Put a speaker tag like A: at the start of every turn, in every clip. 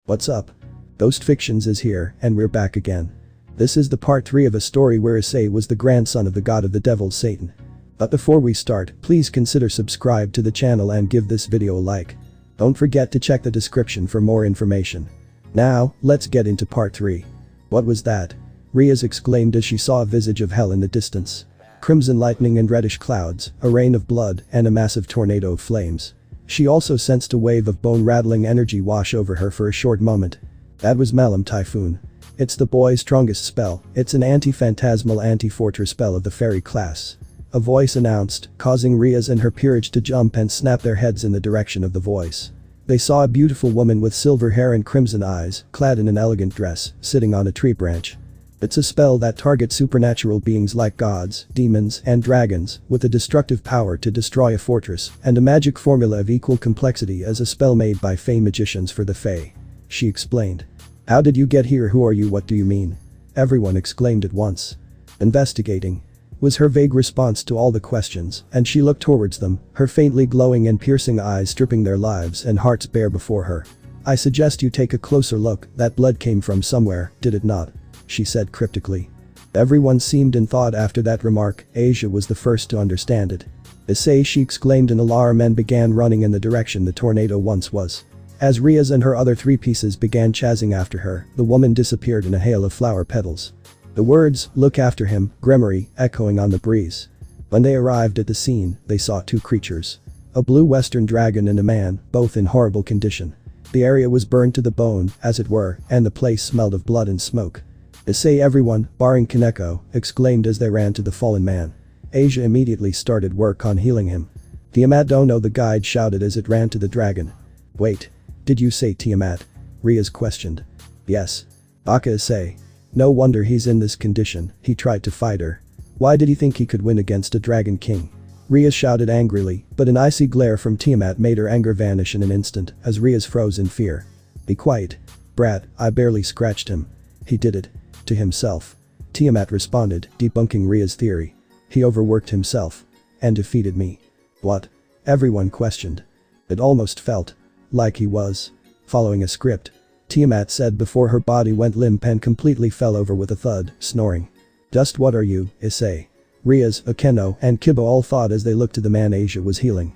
A: What's up? Ghost Fictions is here, and we're back again. This is the part 3 of a story where Issei was the grandson of the god of the devil Satan. But before we start, please consider subscribe to the channel and give this video a like. Don't forget to check the description for more information. Now, let's get into part 3. What was that? Riaz exclaimed as she saw a visage of hell in the distance. Crimson lightning and reddish clouds, a rain of blood, and a massive tornado of flames. She also sensed a wave of bone-rattling energy wash over her for a short moment. That was Malam Typhoon. It's the boy's strongest spell. It's an anti-phantasmal anti-fortress spell of the fairy class. A voice announced, causing Riaz and her peerage to jump and snap their heads in the direction of the voice. They saw a beautiful woman with silver hair and crimson eyes, clad in an elegant dress, sitting on a tree branch. It's a spell that targets supernatural beings like gods, demons, and dragons, with a destructive power to destroy a fortress, and a magic formula of equal complexity as a spell made by Fey magicians for the Fey. She explained. How did you get here? Who are you? What do you mean? Everyone exclaimed at once. Investigating. Was her vague response to all the questions, and she looked towards them, her faintly glowing and piercing eyes stripping their lives and hearts bare before her. I suggest you take a closer look. That blood came from somewhere, did it not? She said cryptically. Everyone seemed in thought after that remark. Asia was the first to understand it. Issei, she exclaimed in alarm and began running in the direction the tornado once was. As Riaz and her other 3 pieces began chasing after her, the woman disappeared in a hail of flower petals. The words, "Look after him," Gremory, echoing on the breeze. When they arrived at the scene, they saw 2 creatures. A blue western dragon and a man, both in horrible condition. The area was burned to the bone, as it were, and the place smelled of blood and smoke. Issei, everyone, barring Kaneko, exclaimed as they ran to the fallen man. Asia immediately started work on healing him. Tiamat Dono, the guide, shouted as it ran to the dragon. Wait. Did you say Tiamat? Riaz questioned. Yes. Aka Issei. No wonder he's in this condition. He tried to fight her. Why did he think he could win against a dragon king? Riaz shouted angrily, but an icy glare from Tiamat made her anger vanish in an instant as Riaz froze in fear. Be quiet. Brat, I barely scratched him. He did it. To himself. Tiamat responded, debunking Riaz's theory. He overworked himself. And defeated me. What? Everyone questioned. It almost felt like he was following a script. Tiamat said before her body went limp and completely fell over with a thud, snoring. Just what are you, Issei? Riaz, Akeno, and Kibo all thought as they looked to the man Asia was healing.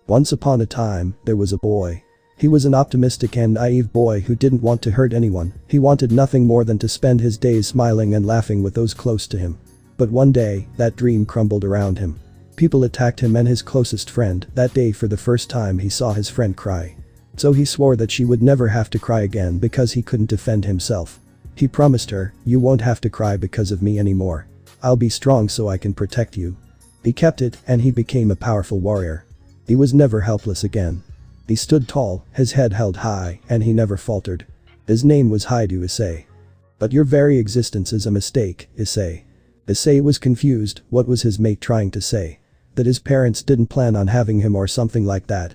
A: Once upon a time, there was a boy. He was an optimistic and naive boy who didn't want to hurt anyone. He wanted nothing more than to spend his days smiling and laughing with those close to him. But one day, that dream crumbled around him. People attacked him and his closest friend. That day, for the first time, he saw his friend cry. So he swore that she would never have to cry again because he couldn't defend himself. He promised her, "You won't have to cry because of me anymore. I'll be strong so I can protect you." He kept it, and he became a powerful warrior. He was never helpless again. He stood tall, his head held high, and he never faltered. His name was Haidu Issei. But your very existence is a mistake, Issei. Issei was confused. What was his mate trying to say? That his parents didn't plan on having him or something like that?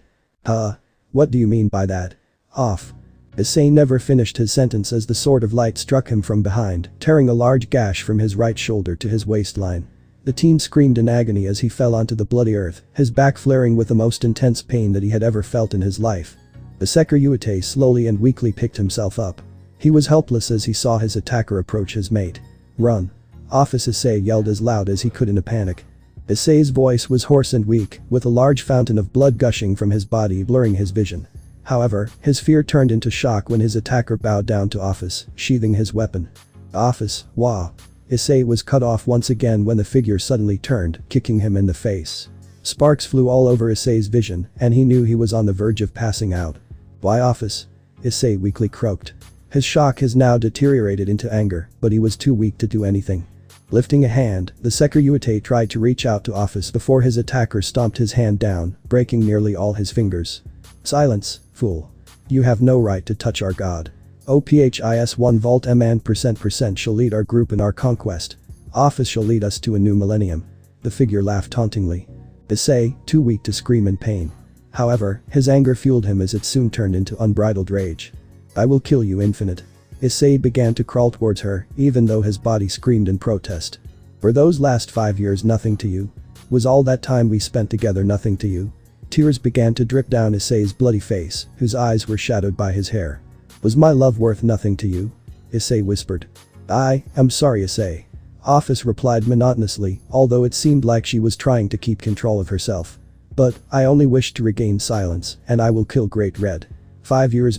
A: What do you mean by that? Off. Issei never finished his sentence as the sword of light struck him from behind, tearing a large gash from his right shoulder to his waistline. The teen screamed in agony as he fell onto the bloody earth, his back flaring with the most intense pain that he had ever felt in his life. The Sekiryuutei slowly and weakly picked himself up. He was helpless as he saw his attacker approach his mate. Run. Office, Issei yelled as loud as he could in a panic. Issei's voice was hoarse and weak, with a large fountain of blood gushing from his body blurring his vision. However, his fear turned into shock when his attacker bowed down to Office, sheathing his weapon. Office, wah. Issei was cut off once again when the figure suddenly turned, kicking him in the face. Sparks flew all over Issei's vision, and he knew he was on the verge of passing out. Why Office? Issei weakly croaked. His shock has now deteriorated into anger, but he was too weak to do anything. Lifting a hand, the Sekiryuutei tried to reach out to Office before his attacker stomped his hand down, breaking nearly all his fingers. Silence, fool. You have no right to touch our god. OPHIS1 Vault MN% shall lead our group in our conquest. Office shall lead us to a new millennium. The figure laughed tauntingly. Issei, too weak to scream in pain. However, his anger fueled him as it soon turned into unbridled rage. I will kill you, Infinite. Issei began to crawl towards her, even though his body screamed in protest. Were those last 5 years nothing to you? Was all that time we spent together nothing to you? Tears began to drip down Issei's bloody face, whose eyes were shadowed by his hair. Was my love worth nothing to you? Issei whispered. I am sorry, Issei. Office replied monotonously, although it seemed like she was trying to keep control of herself. But I only wish to regain silence, and I will kill Great Red. 5 years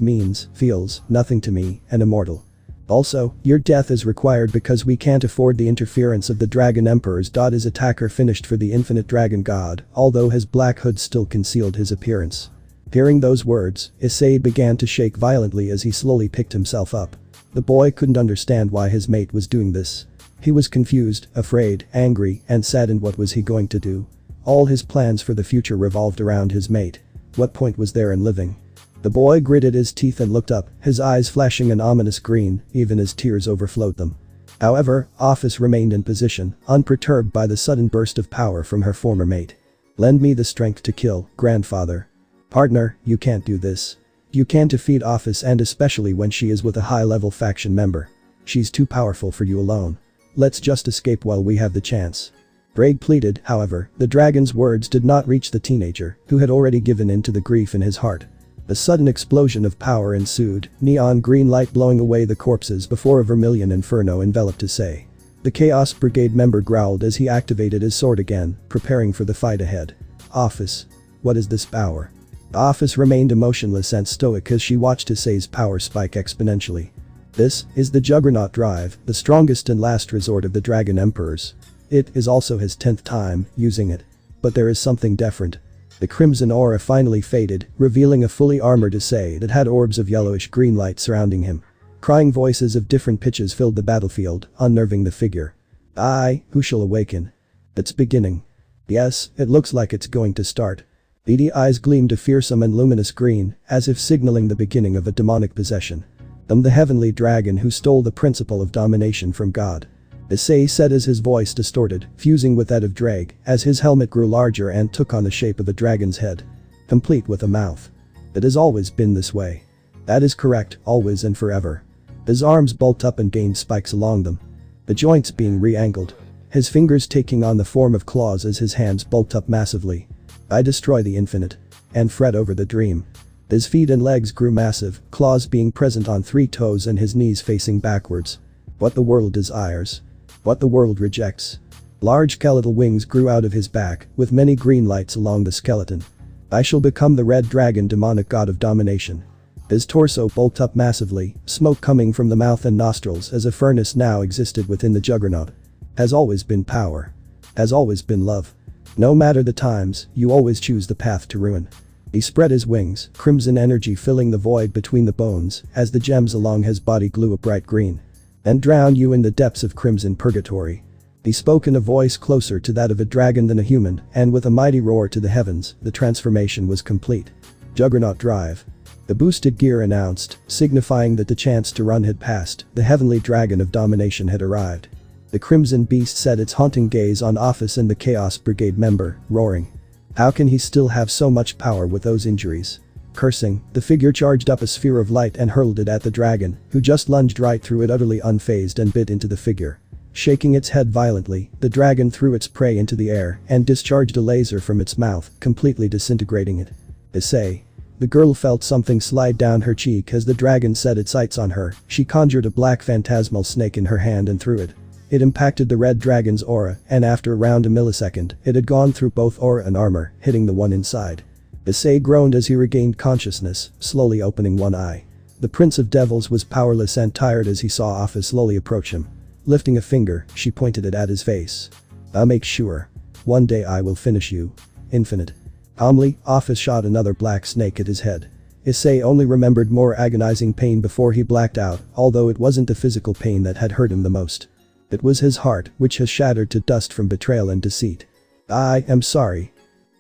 A: feels nothing to me, an immortal. Also, your death is required because we can't afford the interference of the Dragon Emperors. His attacker finished for the infinite dragon god, although his black hood still concealed his appearance. Hearing those words, Issei began to shake violently as he slowly picked himself up. The boy couldn't understand why his mate was doing this. He was confused, afraid, angry, and saddened. What was he going to do? All his plans for the future revolved around his mate. What point was there in living? The boy gritted his teeth and looked up, his eyes flashing an ominous green, even as tears overflowed them. However, Office remained in position, unperturbed by the sudden burst of power from her former mate. Lend me the strength to kill, grandfather. Partner, you can't do this. You can't defeat Office, and especially when she is with a high-level faction member. She's too powerful for you alone. Let's just escape while we have the chance. Braid pleaded. However, the dragon's words did not reach the teenager, who had already given in to the grief in his heart. A sudden explosion of power ensued, neon green light blowing away the corpses before a vermilion inferno enveloped Issei. The Chaos Brigade member growled as he activated his sword again, preparing for the fight ahead. Office. What is this power? Office remained emotionless and stoic as she watched Issei's power spike exponentially. This is the Juggernaut Drive, the strongest and last resort of the Dragon Emperors. It is also his 10th time using it. But there is something different. The crimson aura finally faded, revealing a fully armored Issei that had orbs of yellowish green light surrounding him. Crying voices of different pitches filled the battlefield, unnerving the figure. Who shall awaken? It's beginning. Yes, it looks like it's going to start. Beady eyes gleamed a fearsome and luminous green, as if signaling the beginning of a demonic possession. The heavenly dragon who stole the principle of domination from God. Issei said as his voice distorted, fusing with that of Drake, as his helmet grew larger and took on the shape of a dragon's head. Complete with a mouth. It has always been this way. That is correct, always and forever. His arms bulked up and gained spikes along them. The joints being re-angled. His fingers taking on the form of claws as his hands bulked up massively. I destroy the infinite. And fret over the dream. His feet and legs grew massive, claws being present on 3 toes and his knees facing backwards. What the world desires. What the world rejects. Large skeletal wings grew out of his back, with many green lights along the skeleton. I shall become the red dragon, demonic god of domination. His torso bulked up massively, smoke coming from the mouth and nostrils as a furnace now existed within the juggernaut. Has always been power. Has always been love. No matter the times, you always choose the path to ruin. He spread his wings, crimson energy filling the void between the bones, as the gems along his body glue a bright green. And drown you in the depths of crimson purgatory. He spoke in a voice closer to that of a dragon than a human, and with a mighty roar to the heavens, the transformation was complete. Juggernaut Drive. The boosted gear announced, signifying that the chance to run had passed. The heavenly dragon of domination had arrived. The crimson beast set its haunting gaze on Office and the Chaos Brigade member, roaring. How can he still have so much power with those injuries? Cursing, the figure charged up a sphere of light and hurled it at the dragon, who just lunged right through it utterly unfazed and bit into the figure. Shaking its head violently, the dragon threw its prey into the air and discharged a laser from its mouth, completely disintegrating it. Issei. The girl felt something slide down her cheek as the dragon set its sights on her. She conjured a black phantasmal snake in her hand and threw it. It impacted the red dragon's aura, and after around a millisecond, it had gone through both aura and armor, hitting the one inside. Issei groaned as he regained consciousness, slowly opening one eye. The Prince of Devils was powerless and tired as he saw Office slowly approach him. Lifting a finger, she pointed it at his face. I'll make sure. One day I will finish you. Infinite. Calmly, Office shot another black snake at his head. Issei only remembered more agonizing pain before he blacked out, although it wasn't the physical pain that had hurt him the most. It was his heart, which has shattered to dust from betrayal and deceit. I am sorry.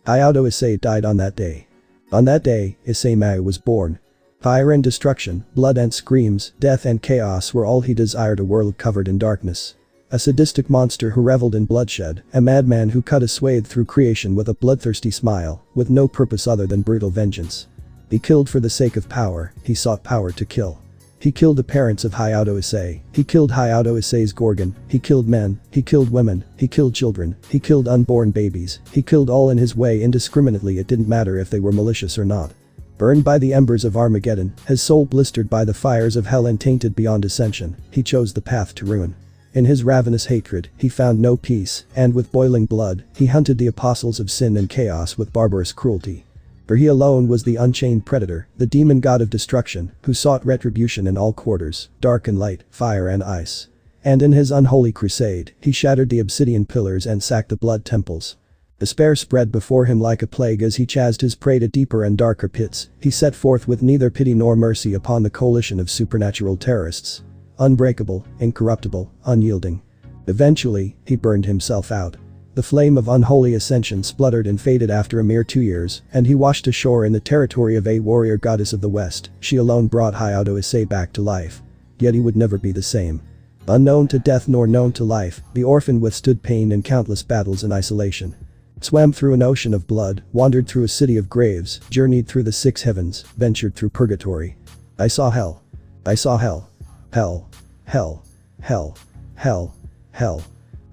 A: Hayato Issei died on that day. On that day, Issei Maou was born. Fire and destruction, blood and screams, death and chaos were all he desired, a world covered in darkness. A sadistic monster who reveled in bloodshed, a madman who cut a swathe through creation with a bloodthirsty smile, with no purpose other than brutal vengeance. He killed for the sake of power, he sought power to kill. He killed the parents of Hayato Issei, he killed Hayato Issei's Gorgon, he killed men, he killed women, he killed children, he killed unborn babies, he killed all in his way indiscriminately. It didn't matter if they were malicious or not. Burned by the embers of Armageddon, his soul blistered by the fires of hell and tainted beyond ascension, he chose the path to ruin. In his ravenous hatred, he found no peace, and with boiling blood, he hunted the apostles of sin and chaos with barbarous cruelty. For he alone was the unchained predator, the demon god of destruction, who sought retribution in all quarters, dark and light, fire and ice. And in his unholy crusade, he shattered the obsidian pillars and sacked the blood temples. Despair spread before him like a plague as he chased his prey to deeper and darker pits. He set forth with neither pity nor mercy upon the coalition of supernatural terrorists. Unbreakable, incorruptible, unyielding. Eventually, he burned himself out. The flame of unholy ascension spluttered and faded after a mere 2 years, and he washed ashore in the territory of a warrior goddess of the west. She alone brought Hayato Issei back to life. Yet he would never be the same. Unknown to death nor known to life, the orphan withstood pain and countless battles in isolation. Swam through an ocean of blood, wandered through a city of graves, journeyed through the 6 heavens, ventured through purgatory. I saw hell. I saw hell. Hell. Hell. Hell. Hell. Hell.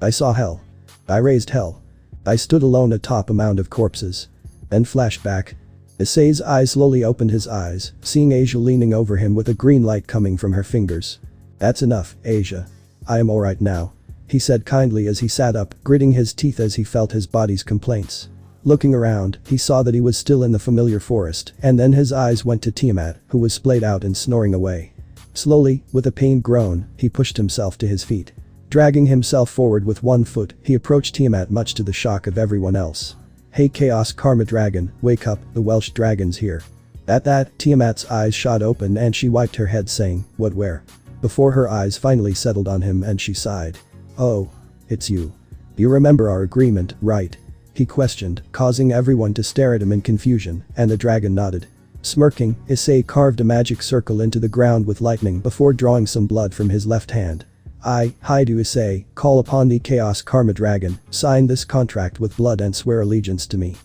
A: I saw hell. I raised hell. I stood alone atop a mound of corpses. Then flashback. Issei's eyes slowly opened his eyes, seeing Asia leaning over him with a green light coming from her fingers. That's enough, Asia. I am alright now. He said kindly as he sat up, gritting his teeth as he felt his body's complaints. Looking around, he saw that he was still in the familiar forest, and then his eyes went to Tiamat, who was splayed out and snoring away. Slowly, with a pained groan, he pushed himself to his feet. Dragging himself forward with one foot, he approached Tiamat much to the shock of everyone else. Hey Chaos Karma Dragon, wake up, the Welsh dragon's here. At that, Tiamat's eyes shot open and she wiped her head saying, what where? Before her eyes finally settled on him and she sighed. Oh. It's you. You remember our agreement, right? He questioned, causing everyone to stare at him in confusion, and the dragon nodded. Smirking, Issei carved a magic circle into the ground with lightning before drawing some blood from his left hand. I, Haidu Issei, call upon the Chaos Karma Dragon, sign this contract with blood and swear allegiance to me.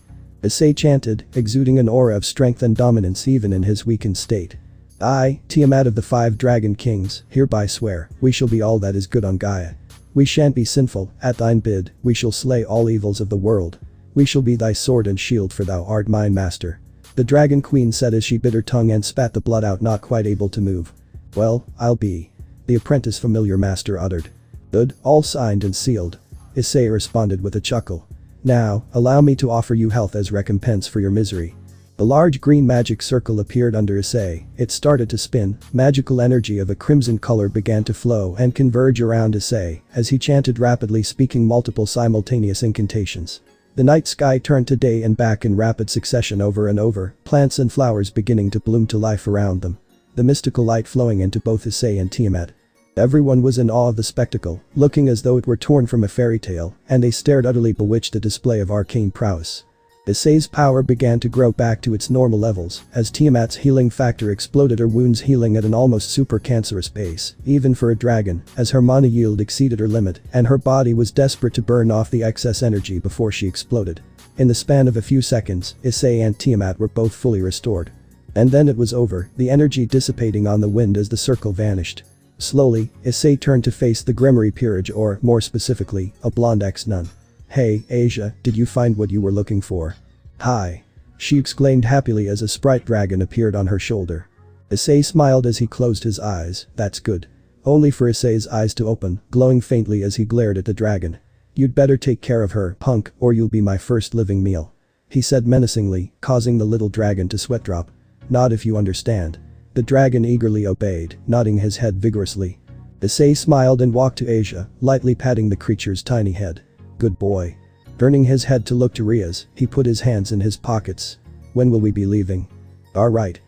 A: Issei chanted, exuding an aura of strength and dominance even in his weakened state. I, Tiamat of the 5 Dragon Kings, hereby swear, we shall be all that is good on Gaia. We shan't be sinful, at thine bid, we shall slay all evils of the world. We shall be thy sword and shield for thou art mine master. The Dragon Queen said as she bit her tongue and spat the blood out, not quite able to move. Well, I'll be. The apprentice familiar master uttered. Good, all signed and sealed. Issei responded with a chuckle. Now, allow me to offer you health as recompense for your misery. The large green magic circle appeared under Issei. It started to spin, magical energy of a crimson color began to flow and converge around Issei as he chanted rapidly, speaking multiple simultaneous incantations. The night sky turned to day and back in rapid succession over and over, plants and flowers beginning to bloom to life around them. The mystical light flowing into both Issei and Tiamat. Everyone was in awe of the spectacle, looking as though it were torn from a fairy tale, and they stared utterly bewitched at the display of arcane prowess. Issei's power began to grow back to its normal levels as Tiamat's healing factor exploded, her wounds healing at an almost super cancerous pace, even for a dragon, as her mana yield exceeded her limit and her body was desperate to burn off the excess energy before she exploded. In the span of a few seconds, Issei and Tiamat were both fully restored. And then it was over, the energy dissipating on the wind as the circle vanished. Slowly, Issei turned to face the Grimoire Peerage, or, more specifically, a blonde ex-nun. Hey, Asia, did you find what you were looking for? Hi. She exclaimed happily as a sprite dragon appeared on her shoulder. Issei smiled as he closed his eyes. That's good. Only for Issei's eyes to open, glowing faintly as he glared at the dragon. You'd better take care of her, punk, or you'll be my first living meal. He said menacingly, causing the little dragon to sweat drop. Not if you understand. The dragon eagerly obeyed, nodding his head vigorously. Issei smiled and walked to Asia, lightly patting the creature's tiny head. Good boy. Turning his head to look to Riaz, he put his hands in his pockets. When will we be leaving? Alright.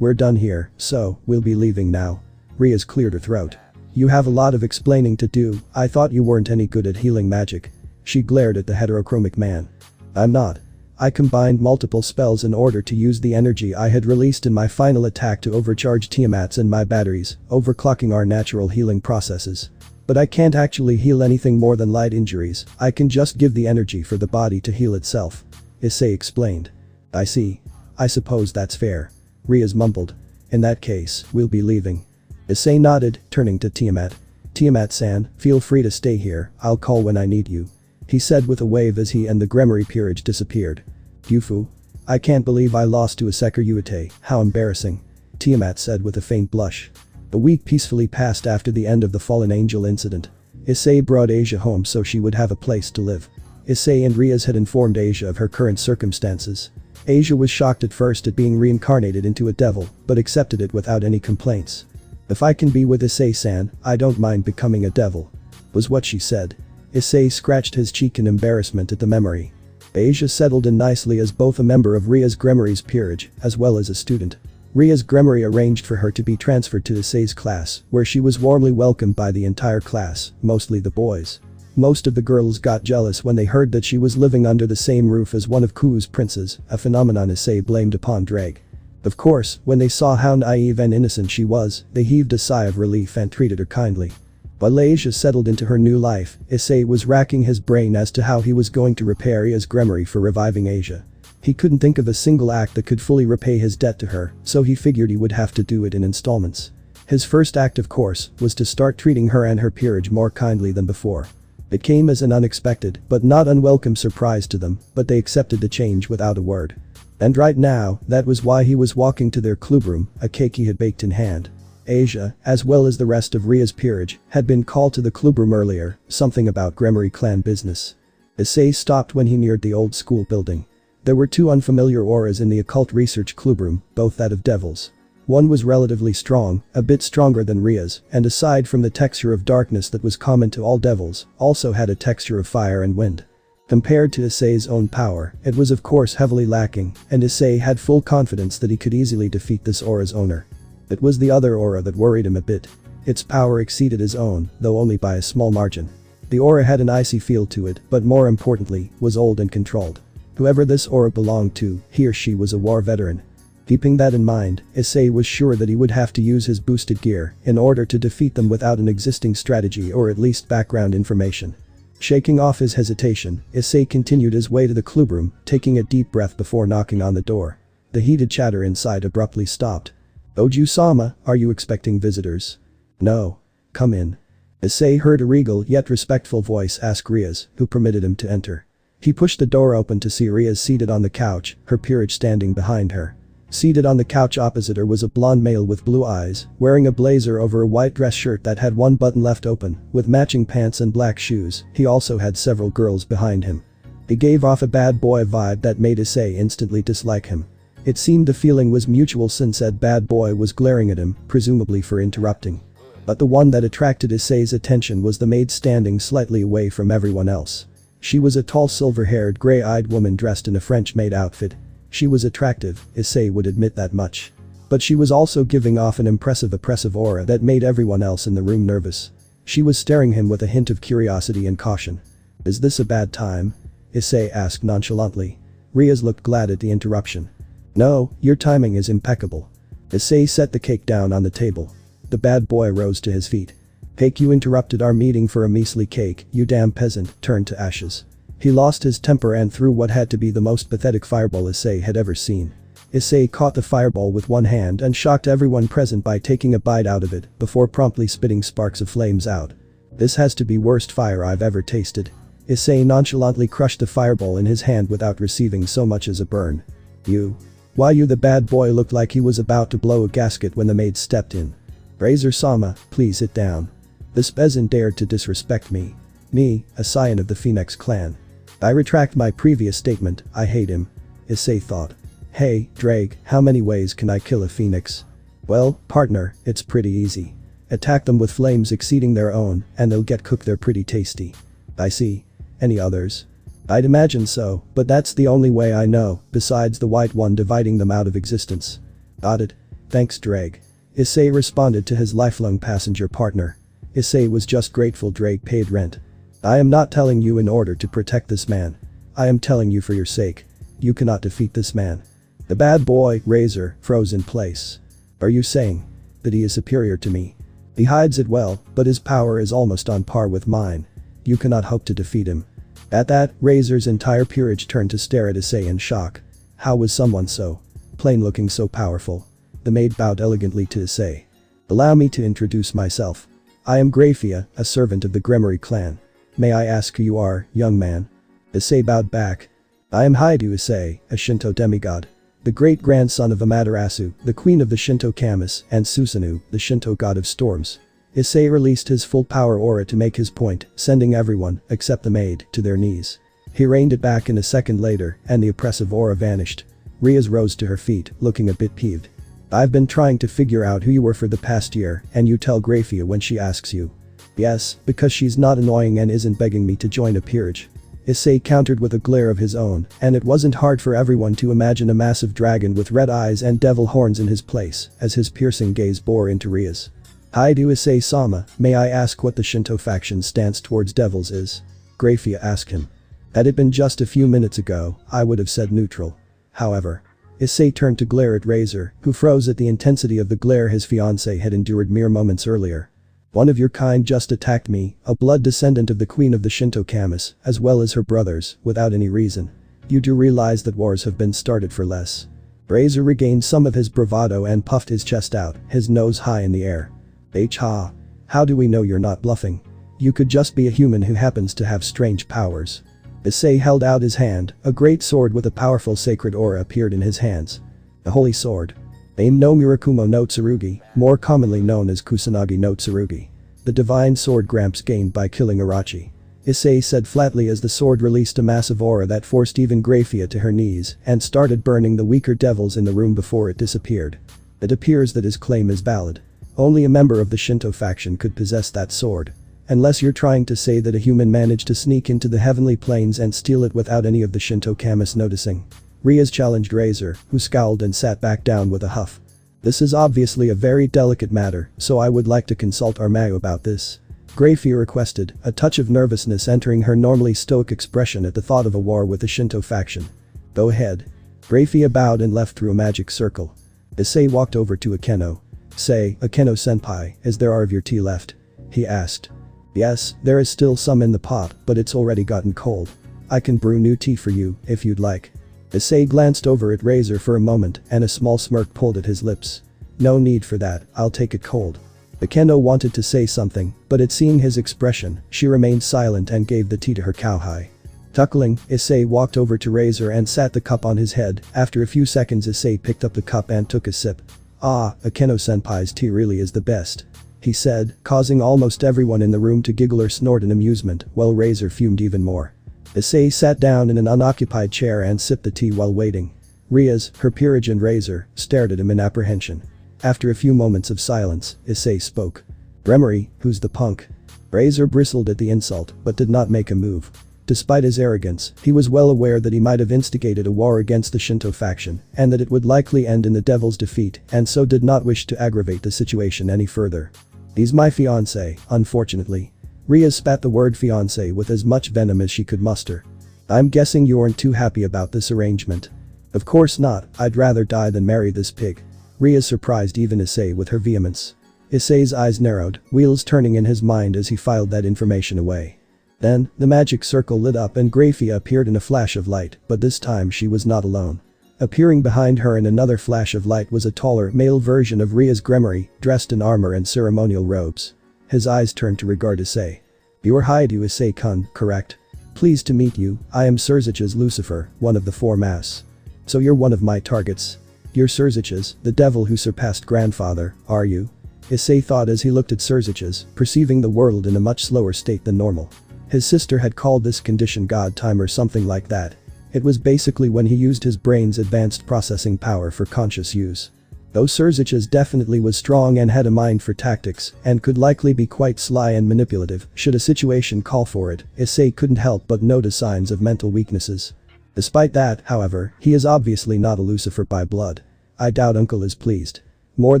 A: We're done here, so, we'll be leaving now. Riaz cleared her throat. You have a lot of explaining to do, I thought you weren't any good at healing magic. She glared at the heterochromic man. I'm not. I combined multiple spells in order to use the energy I had released in my final attack to overcharge Tiamat's and my batteries, overclocking our natural healing processes. But I can't actually heal anything more than light injuries, I can just give the energy for the body to heal itself. Issei explained. I see. I suppose that's fair. Riaz mumbled. In that case, we'll be leaving. Issei nodded, turning to Tiamat. Tiamat-san, feel free to stay here, I'll call when I need you. He said with a wave as he and the Grimoire Peerage disappeared. Yufu. I can't believe I lost to a Sekiryuutei, how embarrassing. Tiamat said with a faint blush. A week peacefully passed after the end of the fallen angel incident. Issei brought Asia home so she would have a place to live. Issei and Riaz had informed Asia of her current circumstances. Asia was shocked at first at being reincarnated into a devil, but accepted it without any complaints. If I can be with Issei-san, I don't mind becoming a devil, was what she said. Issei scratched his cheek in embarrassment at the memory. Asia settled in nicely as both a member of Riaz Gremory's peerage, as well as a student. Riaz Gremory arranged for her to be transferred to Issei's class, where she was warmly welcomed by the entire class, mostly the boys. Most of the girls got jealous when they heard that she was living under the same roof as one of Ku's princes, a phenomenon Issei blamed upon Drake. Of course, when they saw how naive and innocent she was, they heaved a sigh of relief and treated her kindly. While Asia settled into her new life, Issei was racking his brain as to how he was going to repay Riaz Gremory for reviving Asia. He couldn't think of a single act that could fully repay his debt to her, so he figured he would have to do it in installments. His first act, of course, was to start treating her and her peerage more kindly than before. It came as an unexpected, but not unwelcome surprise to them, but they accepted the change without a word. And right now, that was why he was walking to their clubroom, a cake he had baked in hand. Asia, as well as the rest of Riaz's peerage, had been called to the clubroom earlier, something about Gremory clan business. Issei stopped when he neared the old school building. There were two unfamiliar auras in the occult research clubroom, both that of devils. One was relatively strong, a bit stronger than Riaz, and aside from the texture of darkness that was common to all devils, also had a texture of fire and wind. Compared to Issei's own power, it was of course heavily lacking, and Issei had full confidence that he could easily defeat this aura's owner. It was the other aura that worried him a bit. Its power exceeded his own, though only by a small margin. The aura had an icy feel to it, but more importantly, was old and controlled. Whoever this aura belonged to, he or she was a war veteran. Keeping that in mind, Issei was sure that he would have to use his boosted gear in order to defeat them without an existing strategy or at least background information. Shaking off his hesitation, Issei continued his way to the clubroom, taking a deep breath before knocking on the door. The heated chatter inside abruptly stopped. "Oju-sama, are you expecting visitors?" "No. Come in." Issei heard a regal yet respectful voice ask Riaz, who permitted him to enter. He pushed the door open to see Riaz seated on the couch, her peerage standing behind her. Seated on the couch opposite her was a blonde male with blue eyes, wearing a blazer over a white dress shirt that had one button left open, with matching pants and black shoes. He also had several girls behind him. He gave off a bad boy vibe that made Issei instantly dislike him. It seemed the feeling was mutual since said bad boy was glaring at him, presumably for interrupting. But the one that attracted Issei's attention was the maid standing slightly away from everyone else. She was a tall silver-haired gray-eyed woman dressed in a French maid outfit. She was attractive, Issei would admit that much. But she was also giving off an oppressive aura that made everyone else in the room nervous. She was staring him with a hint of curiosity and caution. "Is this a bad time?" Issei asked nonchalantly. Riaz looked glad at the interruption. "No, your timing is impeccable." Issei set the cake down on the table. The bad boy rose to his feet. "Cake, you interrupted our meeting for a measly cake, you damn peasant," turned to ashes. He lost his temper and threw what had to be the most pathetic fireball Issei had ever seen. Issei caught the fireball with one hand and shocked everyone present by taking a bite out of it before promptly spitting sparks of flames out. "This has to be worst fire I've ever tasted." Issei nonchalantly crushed the fireball in his hand without receiving so much as a burn. "You. Why you?" The bad boy looked like he was about to blow a gasket when the maid stepped in. "Razor-sama, please sit down. This peasant dared to disrespect me. Me, a scion of the Phoenix clan. I retract my previous statement, I hate him." Issei thought. "Hey, Drake, how many ways can I kill a phoenix?" "Well, partner, it's pretty easy. Attack them with flames exceeding their own, and they'll get cooked. They're pretty tasty." "I see. Any others?" "I'd imagine so, but that's the only way I know, besides the white one dividing them out of existence." "Got it. Thanks, Drake." Issei responded to his lifelong passenger partner. Issei was just grateful Drake paid rent. "I am not telling you in order to protect this man. I am telling you for your sake. You cannot defeat this man." The bad boy, Razor, froze in place. "Are you saying that he is superior to me?" "He hides it well, but his power is almost on par with mine. You cannot hope to defeat him." At that, Razor's entire peerage turned to stare at Issei in shock. How was someone so plain looking so powerful? The maid bowed elegantly to Issei. "Allow me to introduce myself. I am Grafia, a servant of the Gremory clan. May I ask who you are, young man?" Issei bowed back. I am Haidu Issei, a Shinto demigod. The great-grandson of Amaterasu, the queen of the Shinto Kami, and Susanoo, the Shinto god of storms. Issei released his full power aura to make his point, sending everyone, except the maid, to their knees. He reined it back in a second later, and the oppressive aura vanished. Rias rose to her feet, looking a bit peeved. I've been trying to figure out who you were for the past year, and you tell Grafia when she asks you. Yes, because she's not annoying and isn't begging me to join a peerage. Issei countered with a glare of his own, and it wasn't hard for everyone to imagine a massive dragon with red eyes and devil horns in his place, as his piercing gaze bore into Rias. Haidu Issei-sama, may I ask what the Shinto faction's stance towards devils is? Grafia asked him. Had it been just a few minutes ago, I would have said neutral. However, Issei turned to glare at Razor, who froze at the intensity of the glare his fiancé had endured mere moments earlier. One of your kind just attacked me, a blood descendant of the queen of the Shinto Kami, as well as her brothers, without any reason. You do realize that wars have been started for less. Razor regained some of his bravado and puffed his chest out, his nose high in the air. Ha. How do we know you're not bluffing? You could just be a human who happens to have strange powers. Issei held out his hand, a great sword with a powerful sacred aura appeared in his hands. A holy sword. Name no Murakumo no Tsurugi, more commonly known as Kusanagi no Tsurugi. The divine sword Gramps gained by killing Urachi. Issei said flatly as the sword released a massive aura that forced even Grafia to her knees and started burning the weaker devils in the room before it disappeared. It appears that his claim is valid. Only a member of the Shinto faction could possess that sword. Unless you're trying to say that a human managed to sneak into the heavenly planes and steal it without any of the Shinto Kami noticing. Rias challenged Razor, who scowled and sat back down with a huff. This is obviously a very delicate matter, so I would like to consult our Maou about this. Grafia requested, a touch of nervousness entering her normally stoic expression at the thought of a war with the Shinto faction. Go ahead. Grafia bowed and left through a magic circle. Issei walked over to Akeno. Say, Akeno-senpai, is there of your tea left? He asked. Yes, there is still some in the pot, but it's already gotten cold. I can brew new tea for you, if you'd like. Issei glanced over at Razor for a moment and a small smirk pulled at his lips. No need for that, I'll take it cold. Akeno wanted to say something, but at seeing his expression, she remained silent and gave the tea to her cowhide. Chuckling, Issei walked over to Razor and sat the cup on his head. After a few seconds Issei picked up the cup and took a sip. Ah, Akeno-senpai's tea really is the best. He said, causing almost everyone in the room to giggle or snort in amusement, while Razor fumed even more. Issei sat down in an unoccupied chair and sipped the tea while waiting. Rias, her peerage and Razor, stared at him in apprehension. After a few moments of silence, Issei spoke. Gremory, who's the punk? Razor bristled at the insult, but did not make a move. Despite his arrogance, he was well aware that he might have instigated a war against the Shinto faction, and that it would likely end in the devil's defeat, and so did not wish to aggravate the situation any further. He's my fiancé, unfortunately. Rias spat the word fiancé with as much venom as she could muster. I'm guessing you aren't too happy about this arrangement. Of course not, I'd rather die than marry this pig. Rias surprised even Issei with her vehemence. Issei's eyes narrowed, wheels turning in his mind as he filed that information away. Then, the magic circle lit up and Grafia appeared in a flash of light, but this time she was not alone. Appearing behind her in another flash of light was a taller, male version of Rias Gremory, dressed in armor and ceremonial robes. His eyes turned to regard Issei. You're Haidu Issei-kun, correct? Pleased to meet you, I am Surzich's Lucifer, one of the four mass. So you're one of my targets. You're Surzich's, the devil who surpassed grandfather, are you? Issei thought as he looked at Surzich's, perceiving the world in a much slower state than normal. His sister had called this condition God time or something like that. It was basically when he used his brain's advanced processing power for conscious use. Though Surzich's definitely was strong and had a mind for tactics, and could likely be quite sly and manipulative should a situation call for it, Issei couldn't help but notice signs of mental weaknesses. Despite that, however, he is obviously not a Lucifer by blood. I doubt Uncle is pleased. More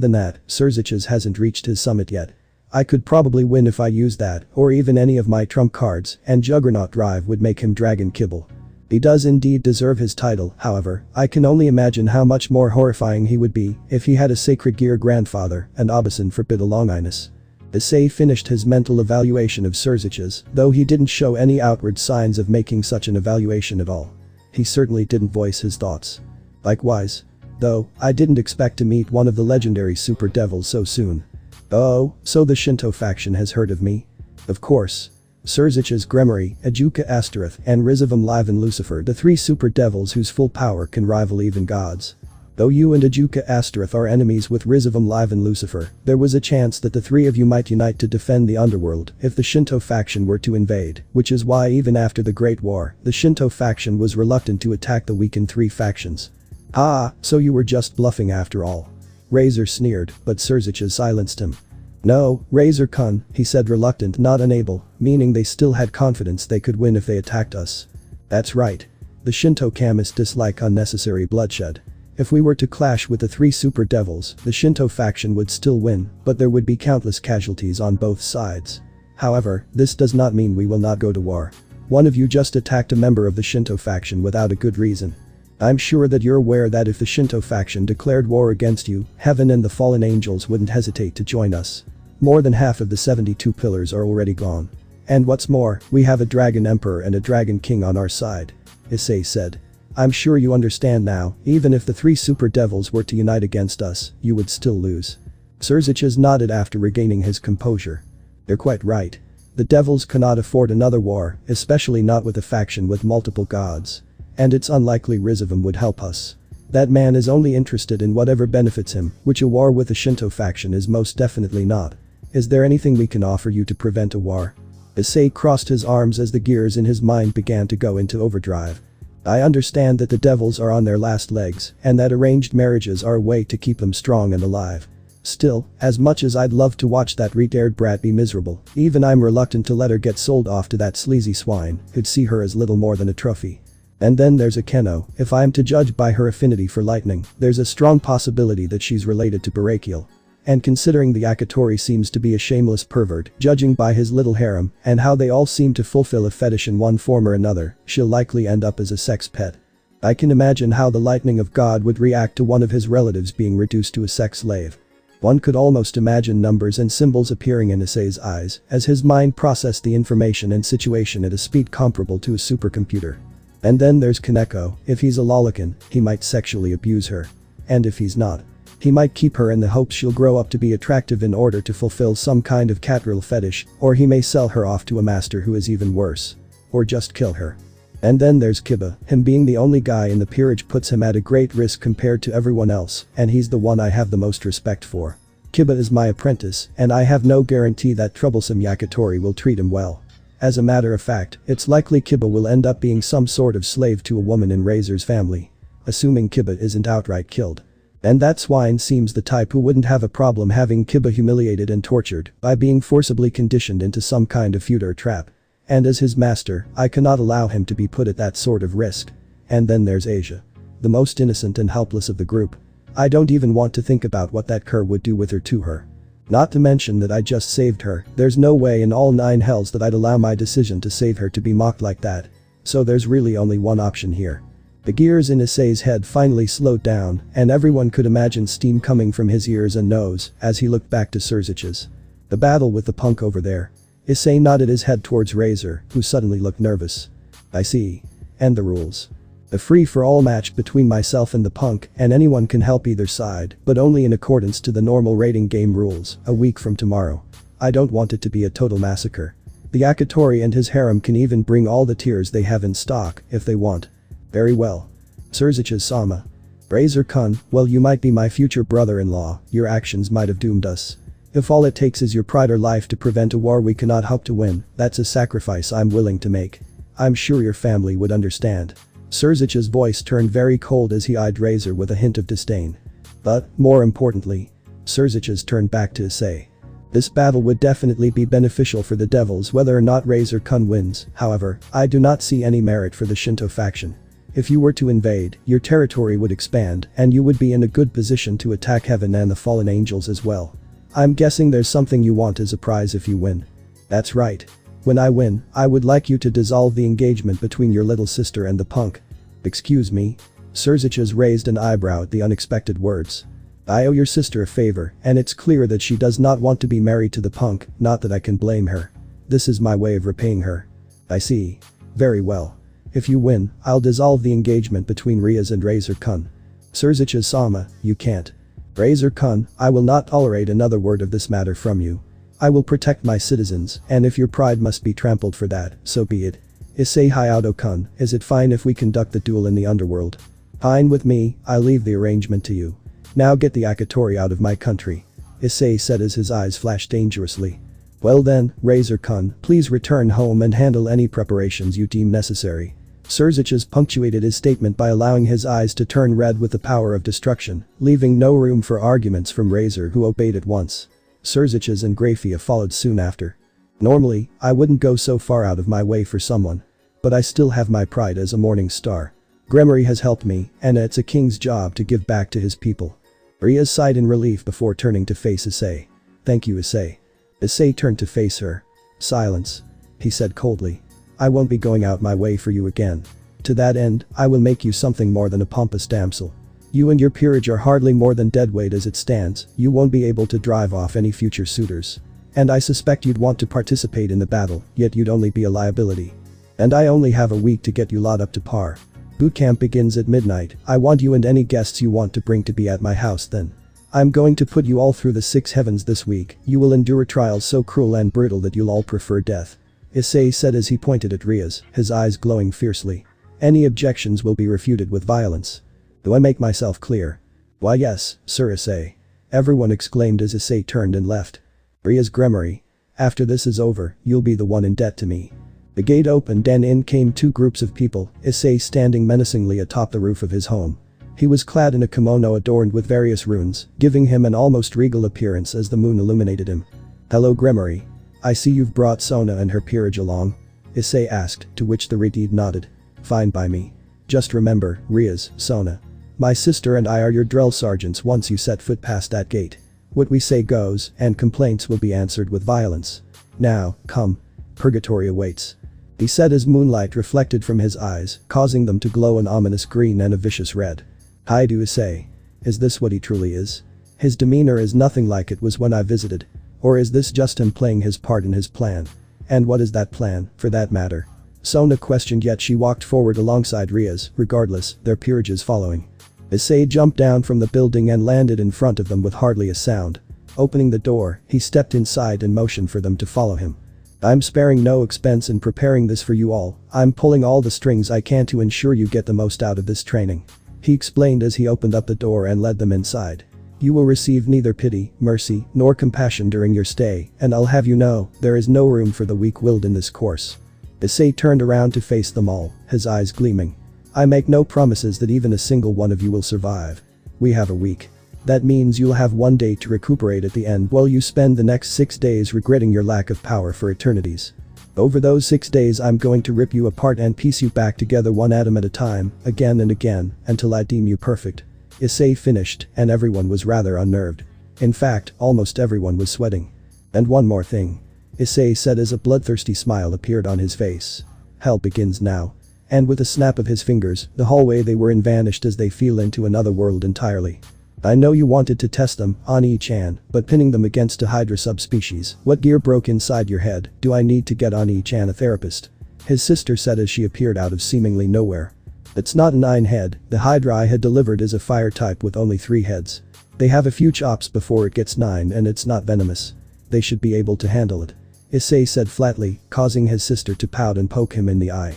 A: than that, Surzich's hasn't reached his summit yet. I could probably win if I used that, or even any of my trump cards, and Juggernaut Drive would make him Dragon Kibble. He does indeed deserve his title, however, I can only imagine how much more horrifying he would be if he had a sacred gear grandfather and Obeson forbid a longinus. Issei finished his mental evaluation of Surzich's, though he didn't show any outward signs of making such an evaluation at all. He certainly didn't voice his thoughts. Likewise. Though, I didn't expect to meet one of the legendary super devils so soon. Oh, so the Shinto faction has heard of me? Of course. Surzich's Gremory, Ajuka Astaroth, and Rizavam Livan Lucifer, the three super devils whose full power can rival even gods. Though you and Ajuka Astaroth are enemies with Rizavam Livan Lucifer, there was a chance that the three of you might unite to defend the underworld if the Shinto faction were to invade, which is why even after the Great War, the Shinto faction was reluctant to attack the weakened three factions. Ah, so you were just bluffing after all. Razor sneered, but Surzich's silenced him. No, Razor-kun, he said, reluctant, not unable, meaning they still had confidence they could win if they attacked us. That's right. The Shinto kamists dislike unnecessary bloodshed. If we were to clash with the three super devils, the Shinto faction would still win, but there would be countless casualties on both sides. However, this does not mean we will not go to war. One of you just attacked a member of the Shinto faction without a good reason. I'm sure that you're aware that if the Shinto faction declared war against you, heaven and the fallen angels wouldn't hesitate to join us. More than half of the 72 pillars are already gone. And what's more, we have a dragon emperor and a dragon king on our side. Issei said. I'm sure you understand now, even if the three super devils were to unite against us, you would still lose. Surzich's nodded after regaining his composure. They're quite right. The devils cannot afford another war, especially not with a faction with multiple gods. And it's unlikely Rizavam would help us. That man is only interested in whatever benefits him, which a war with the Shinto faction is most definitely not. Is there anything we can offer you to prevent a war? Issei crossed his arms as the gears in his mind began to go into overdrive. I understand that the devils are on their last legs, and that arranged marriages are a way to keep them strong and alive. Still, as much as I'd love to watch that retired brat be miserable, even I'm reluctant to let her get sold off to that sleazy swine who'd see her as little more than a trophy. And then there's Akeno. If I'm to judge by her affinity for lightning, there's a strong possibility that she's related to BETRAYAL. And considering the Akatori seems to be a shameless pervert, judging by his little harem and how they all seem to fulfill a fetish in one form or another, she'll likely end up as a sex pet. I can imagine how the lightning of God would react to one of his relatives being reduced to a sex slave. One could almost imagine numbers and symbols appearing in Issei's eyes as his mind processed the information and situation at a speed comparable to a supercomputer. And then there's Kaneko. If he's a lolicon, he might sexually abuse her. And if he's not, he might keep her in the hopes she'll grow up to be attractive in order to fulfill some kind of catril fetish, or he may sell her off to a master who is even worse. Or just kill her. And then there's Kiba. Him being the only guy in the peerage puts him at a great risk compared to everyone else, and he's the one I have the most respect for. Kiba is my apprentice, and I have no guarantee that troublesome Yakitori will treat him well. As a matter of fact, it's likely Kiba will end up being some sort of slave to a woman in Razor's family. Assuming Kiba isn't outright killed. And that swine seems the type who wouldn't have a problem having Kiba humiliated and tortured by being forcibly conditioned into some kind of feud or trap. And as his master, I cannot allow him to be put at that sort of risk. And then there's Asia. The most innocent and helpless of the group. I don't even want to think about what that cur would do with her to her. Not to mention that I just saved her. There's no way in all 9 hells that I'd allow my decision to save her to be mocked like that. So there's really only one option here. The gears in Issei's head finally slowed down, and everyone could imagine steam coming from his ears and nose as he looked back to Surzich's. The battle with the punk over there. Issei nodded his head towards Razor, who suddenly looked nervous. I see. And the rules. A free-for-all match between myself and the punk, and anyone can help either side, but only in accordance to the normal rating game rules, a week from tomorrow. I don't want it to be a total massacre. The Akatori and his harem can even bring all the tiers they have in stock, if they want. Very well. Surzich's Sama. Razor-kun, well, you might be my future brother-in-law, your actions might have doomed us. If all it takes is your pride or life to prevent a war we cannot hope to win, that's a sacrifice I'm willing to make. I'm sure your family would understand. Surzich's voice turned very cold as he eyed Razor with a hint of disdain. But, more importantly, Surzich's turned back to Issei. This battle would definitely be beneficial for the devils whether or not Razor-kun wins, however, I do not see any merit for the Shinto faction. If you were to invade, your territory would expand, and you would be in a good position to attack heaven and the fallen angels as well. I'm guessing there's something you want as a prize if you win. That's right. When I win, I would like you to dissolve the engagement between your little sister and the punk. Excuse me? Surzich's raised an eyebrow at the unexpected words. I owe your sister a favor, and it's clear that she does not want to be married to the punk, not that I can blame her. This is my way of repaying her. I see. Very well. If you win, I'll dissolve the engagement between Riaz and Razor-kun. Surzich's Sama, you can't. Razor-kun, I will not tolerate another word of this matter from you. I will protect my citizens, and if your pride must be trampled for that, so be it. Issei Hayato-kun, is it fine if we conduct the duel in the underworld? Fine with me, I leave the arrangement to you. Now get the Akatori out of my country. Issei said as his eyes flashed dangerously. Well then, Razor-kun, please return home and handle any preparations you deem necessary. Surziches punctuated his statement by allowing his eyes to turn red with the power of destruction, leaving no room for arguments from Razor, who obeyed at once. Surziches and Grafia followed soon after. Normally, I wouldn't go so far out of my way for someone. But I still have my pride as a morning star. Gremory has helped me, and it's a king's job to give back to his people. Ria sighed in relief before turning to face Issei. Thank you, Issei. Issei turned to face her. Silence. He said coldly. I won't be going out my way for you again. To that end, I will make you something more than a pompous damsel. You and your peerage are hardly more than deadweight as it stands, you won't be able to drive off any future suitors. And I suspect you'd want to participate in the battle, yet you'd only be a liability. And I only have a week to get you lot up to par. Boot camp begins at midnight, I want you and any guests you want to bring to be at my house then. I'm going to put you all through the 6 heavens this week, you will endure trials so cruel and brutal that you'll all prefer death. Issei said as he pointed at Riaz, his eyes glowing fiercely. Any objections will be refuted with violence. Do I make myself clear? Why yes, Sir Issei. Everyone exclaimed as Issei turned and left. Riaz Gremory. After this is over, you'll be the one in debt to me. The gate opened and in came 2 groups of people, Issei standing menacingly atop the roof of his home. He was clad in a kimono adorned with various runes, giving him an almost regal appearance as the moon illuminated him. Hello Gremory. I see you've brought Sona and her peerage along. Issei asked, to which the Redeed nodded. Fine by me. Just remember, Riaz, Sona. My sister and I are your drill sergeants once you set foot past that gate. What we say goes, and complaints will be answered with violence. Now, come. Purgatory awaits. He said as moonlight reflected from his eyes, causing them to glow an ominous green and a vicious red. Hi do Issei. Is this what he truly is? His demeanor is nothing like it was when I visited. Or is this just him playing his part in his plan? And what is that plan, for that matter? Sona questioned, yet she walked forward alongside Riaz, regardless, their peerages following. Issei jumped down from the building and landed in front of them with hardly a sound. Opening the door, he stepped inside and motioned for them to follow him. I'm sparing no expense in preparing this for you all, I'm pulling all the strings I can to ensure you get the most out of this training. He explained as he opened up the door and led them inside. You will receive neither pity, mercy, nor compassion during your stay, and I'll have you know, there is no room for the weak-willed in this course. Issei turned around to face them all, his eyes gleaming. I make no promises that even a single one of you will survive. We have a week. That means you'll have 1 day to recuperate at the end while you spend the next 6 days regretting your lack of power for eternities. Over those 6 days I'm going to rip you apart and piece you back together one atom at a time, again and again, until I deem you perfect. Issei finished, and everyone was rather unnerved. In fact, almost everyone was sweating. And one more thing. Issei said as a bloodthirsty smile appeared on his face. Hell begins now. And with a snap of his fingers, the hallway they were in vanished as they fell into another world entirely. I know you wanted to test them, Ani-chan, but pinning them against a Hydra subspecies, what gear broke inside your head? Do I need to get Ani-chan a therapist? His sister said as she appeared out of seemingly nowhere. It's not a 9-head, the Hydra I had delivered is a fire type with only 3 heads. They have a few chops before it gets 9 and it's not venomous. They should be able to handle it. Issei said flatly, causing his sister to pout and poke him in the eye.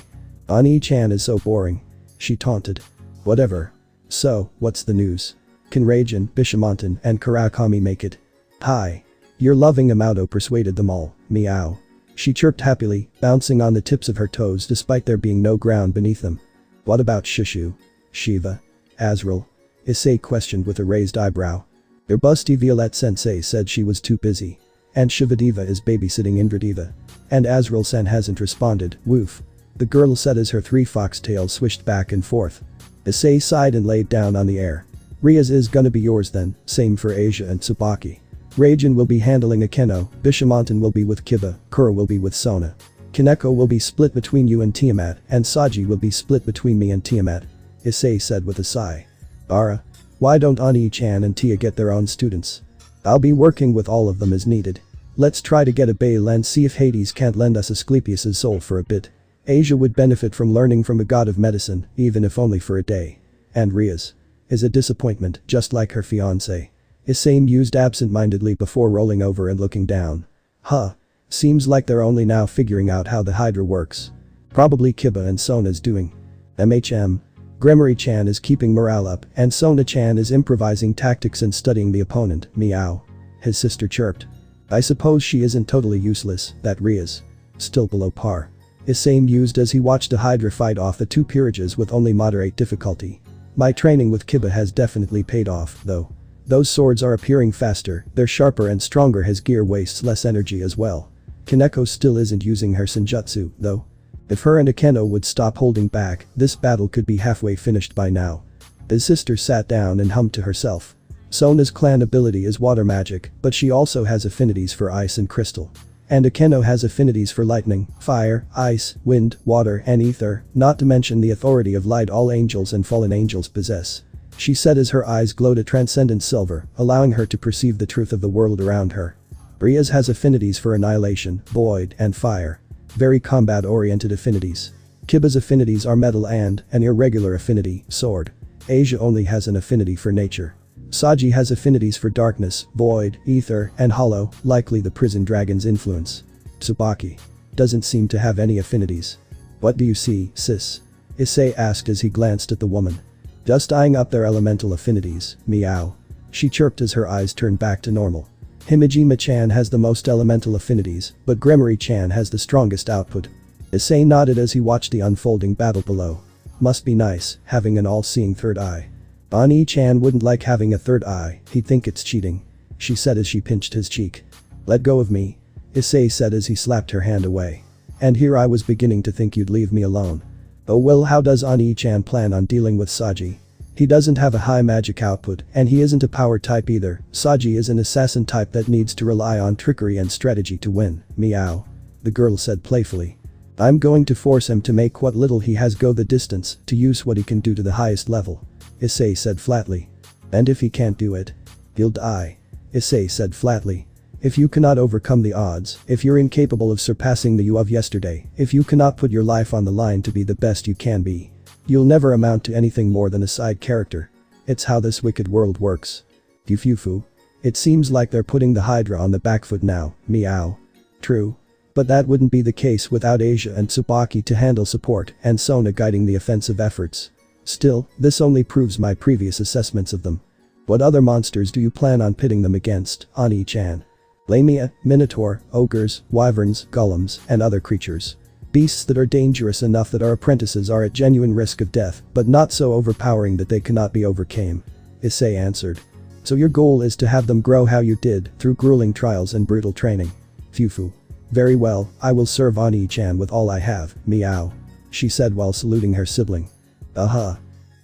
A: Ani-chan is so boring. She taunted. Whatever. So, what's the news? Can Raijin, Bishamontan, and Karakami make it? Hi. Your loving Amato persuaded them all, meow. She chirped happily, bouncing on the tips of her toes despite there being no ground beneath them. What about Shishu? Shiva? Azrael? Issei questioned with a raised eyebrow. Your busty Violette-sensei said she was too busy. And Shivadeva is babysitting Indradeva. And Azrael-san hasn't responded, woof. The girl said as her 3 foxtails swished back and forth. Issei sighed and laid down on the air. Riaz is gonna be yours then, same for Asia and Tsubaki. Raijin will be handling Akeno, Bishamontan will be with Kiba, Kura will be with Sona. Kaneko will be split between you and Tiamat, and Saji will be split between me and Tiamat. Issei said with a sigh. Ara. Why don't Ani-chan and Tia get their own students? I'll be working with all of them as needed. Let's try to get a Bail and see if Hades can't lend us Asclepius' soul for a bit. Asia would benefit from learning from a god of medicine, even if only for a day. And Riaz is a disappointment, just like her fiancé. Issei mused absent-mindedly before rolling over and looking down. Huh. Seems like they're only now figuring out how the Hydra works. Probably Kiba and Sona's doing. Gremory-chan is keeping morale up and Sona-chan is improvising tactics and studying the opponent, meow. His sister chirped. I suppose she isn't totally useless, that Ria's still below par. Issei mused as he watched a Hydra fight off the two peerages with only moderate difficulty. My training with Kiba has definitely paid off, though. Those swords are appearing faster, they're sharper and stronger, his gear wastes less energy as well. Kaneko still isn't using her senjutsu, though. If her and Akeno would stop holding back, this battle could be halfway finished by now. His sister sat down and hummed to herself. Sona's clan ability is water magic, but she also has affinities for ice and crystal. And Akeno has affinities for lightning, fire, ice, wind, water and ether, not to mention the authority of light all angels and fallen angels possess. She said as her eyes glowed a transcendent silver, allowing her to perceive the truth of the world around her. Ria's has affinities for annihilation, void, and fire. Very combat-oriented affinities. Kiba's affinities are metal and an irregular affinity, sword. Asia only has an affinity for nature. Saji has affinities for darkness, void, ether, and hollow, likely the prison dragon's influence. Tsubaki doesn't seem to have any affinities. What do you see, sis? Issei asked as he glanced at the woman. Just eyeing up their elemental affinities, meow. She chirped as her eyes turned back to normal. Himejima-chan has the most elemental affinities, but Gremory-chan has the strongest output. Issei nodded as he watched the unfolding battle below. Must be nice, having an all-seeing third eye. Ani-chan wouldn't like having a third eye, he'd think it's cheating. She said as she pinched his cheek. Let go of me. Issei said as he slapped her hand away. And here I was beginning to think you'd leave me alone. Oh well, how does Ani-chan plan on dealing with Saji? He doesn't have a high magic output and he isn't a power type either. Saji is an assassin type that needs to rely on trickery and strategy to win, meow. The girl said playfully. I'm going to force him to make what little he has go the distance to use what he can do to the highest level. Issei said flatly. And if he can't do it? He'll die. Issei said flatly. If you cannot overcome the odds, if you're incapable of surpassing the you of yesterday, if you cannot put your life on the line to be the best you can be, you'll never amount to anything more than a side character. It's how this wicked world works. Fufu. It seems like they're putting the Hydra on the back foot now, meow. True. But that wouldn't be the case without Asia and Tsubaki to handle support and Sona guiding the offensive efforts. Still, this only proves my previous assessments of them. What other monsters do you plan on pitting them against, Ani-chan? Lamia, Minotaur, ogres, wyverns, golems, and other creatures. Beasts that are dangerous enough that our apprentices are at genuine risk of death, but not so overpowering that they cannot be overcame. Issei answered. So your goal is to have them grow how you did, through grueling trials and brutal training. Fufu. Very well, I will serve Ani-chan with all I have, meow. She said while saluting her sibling.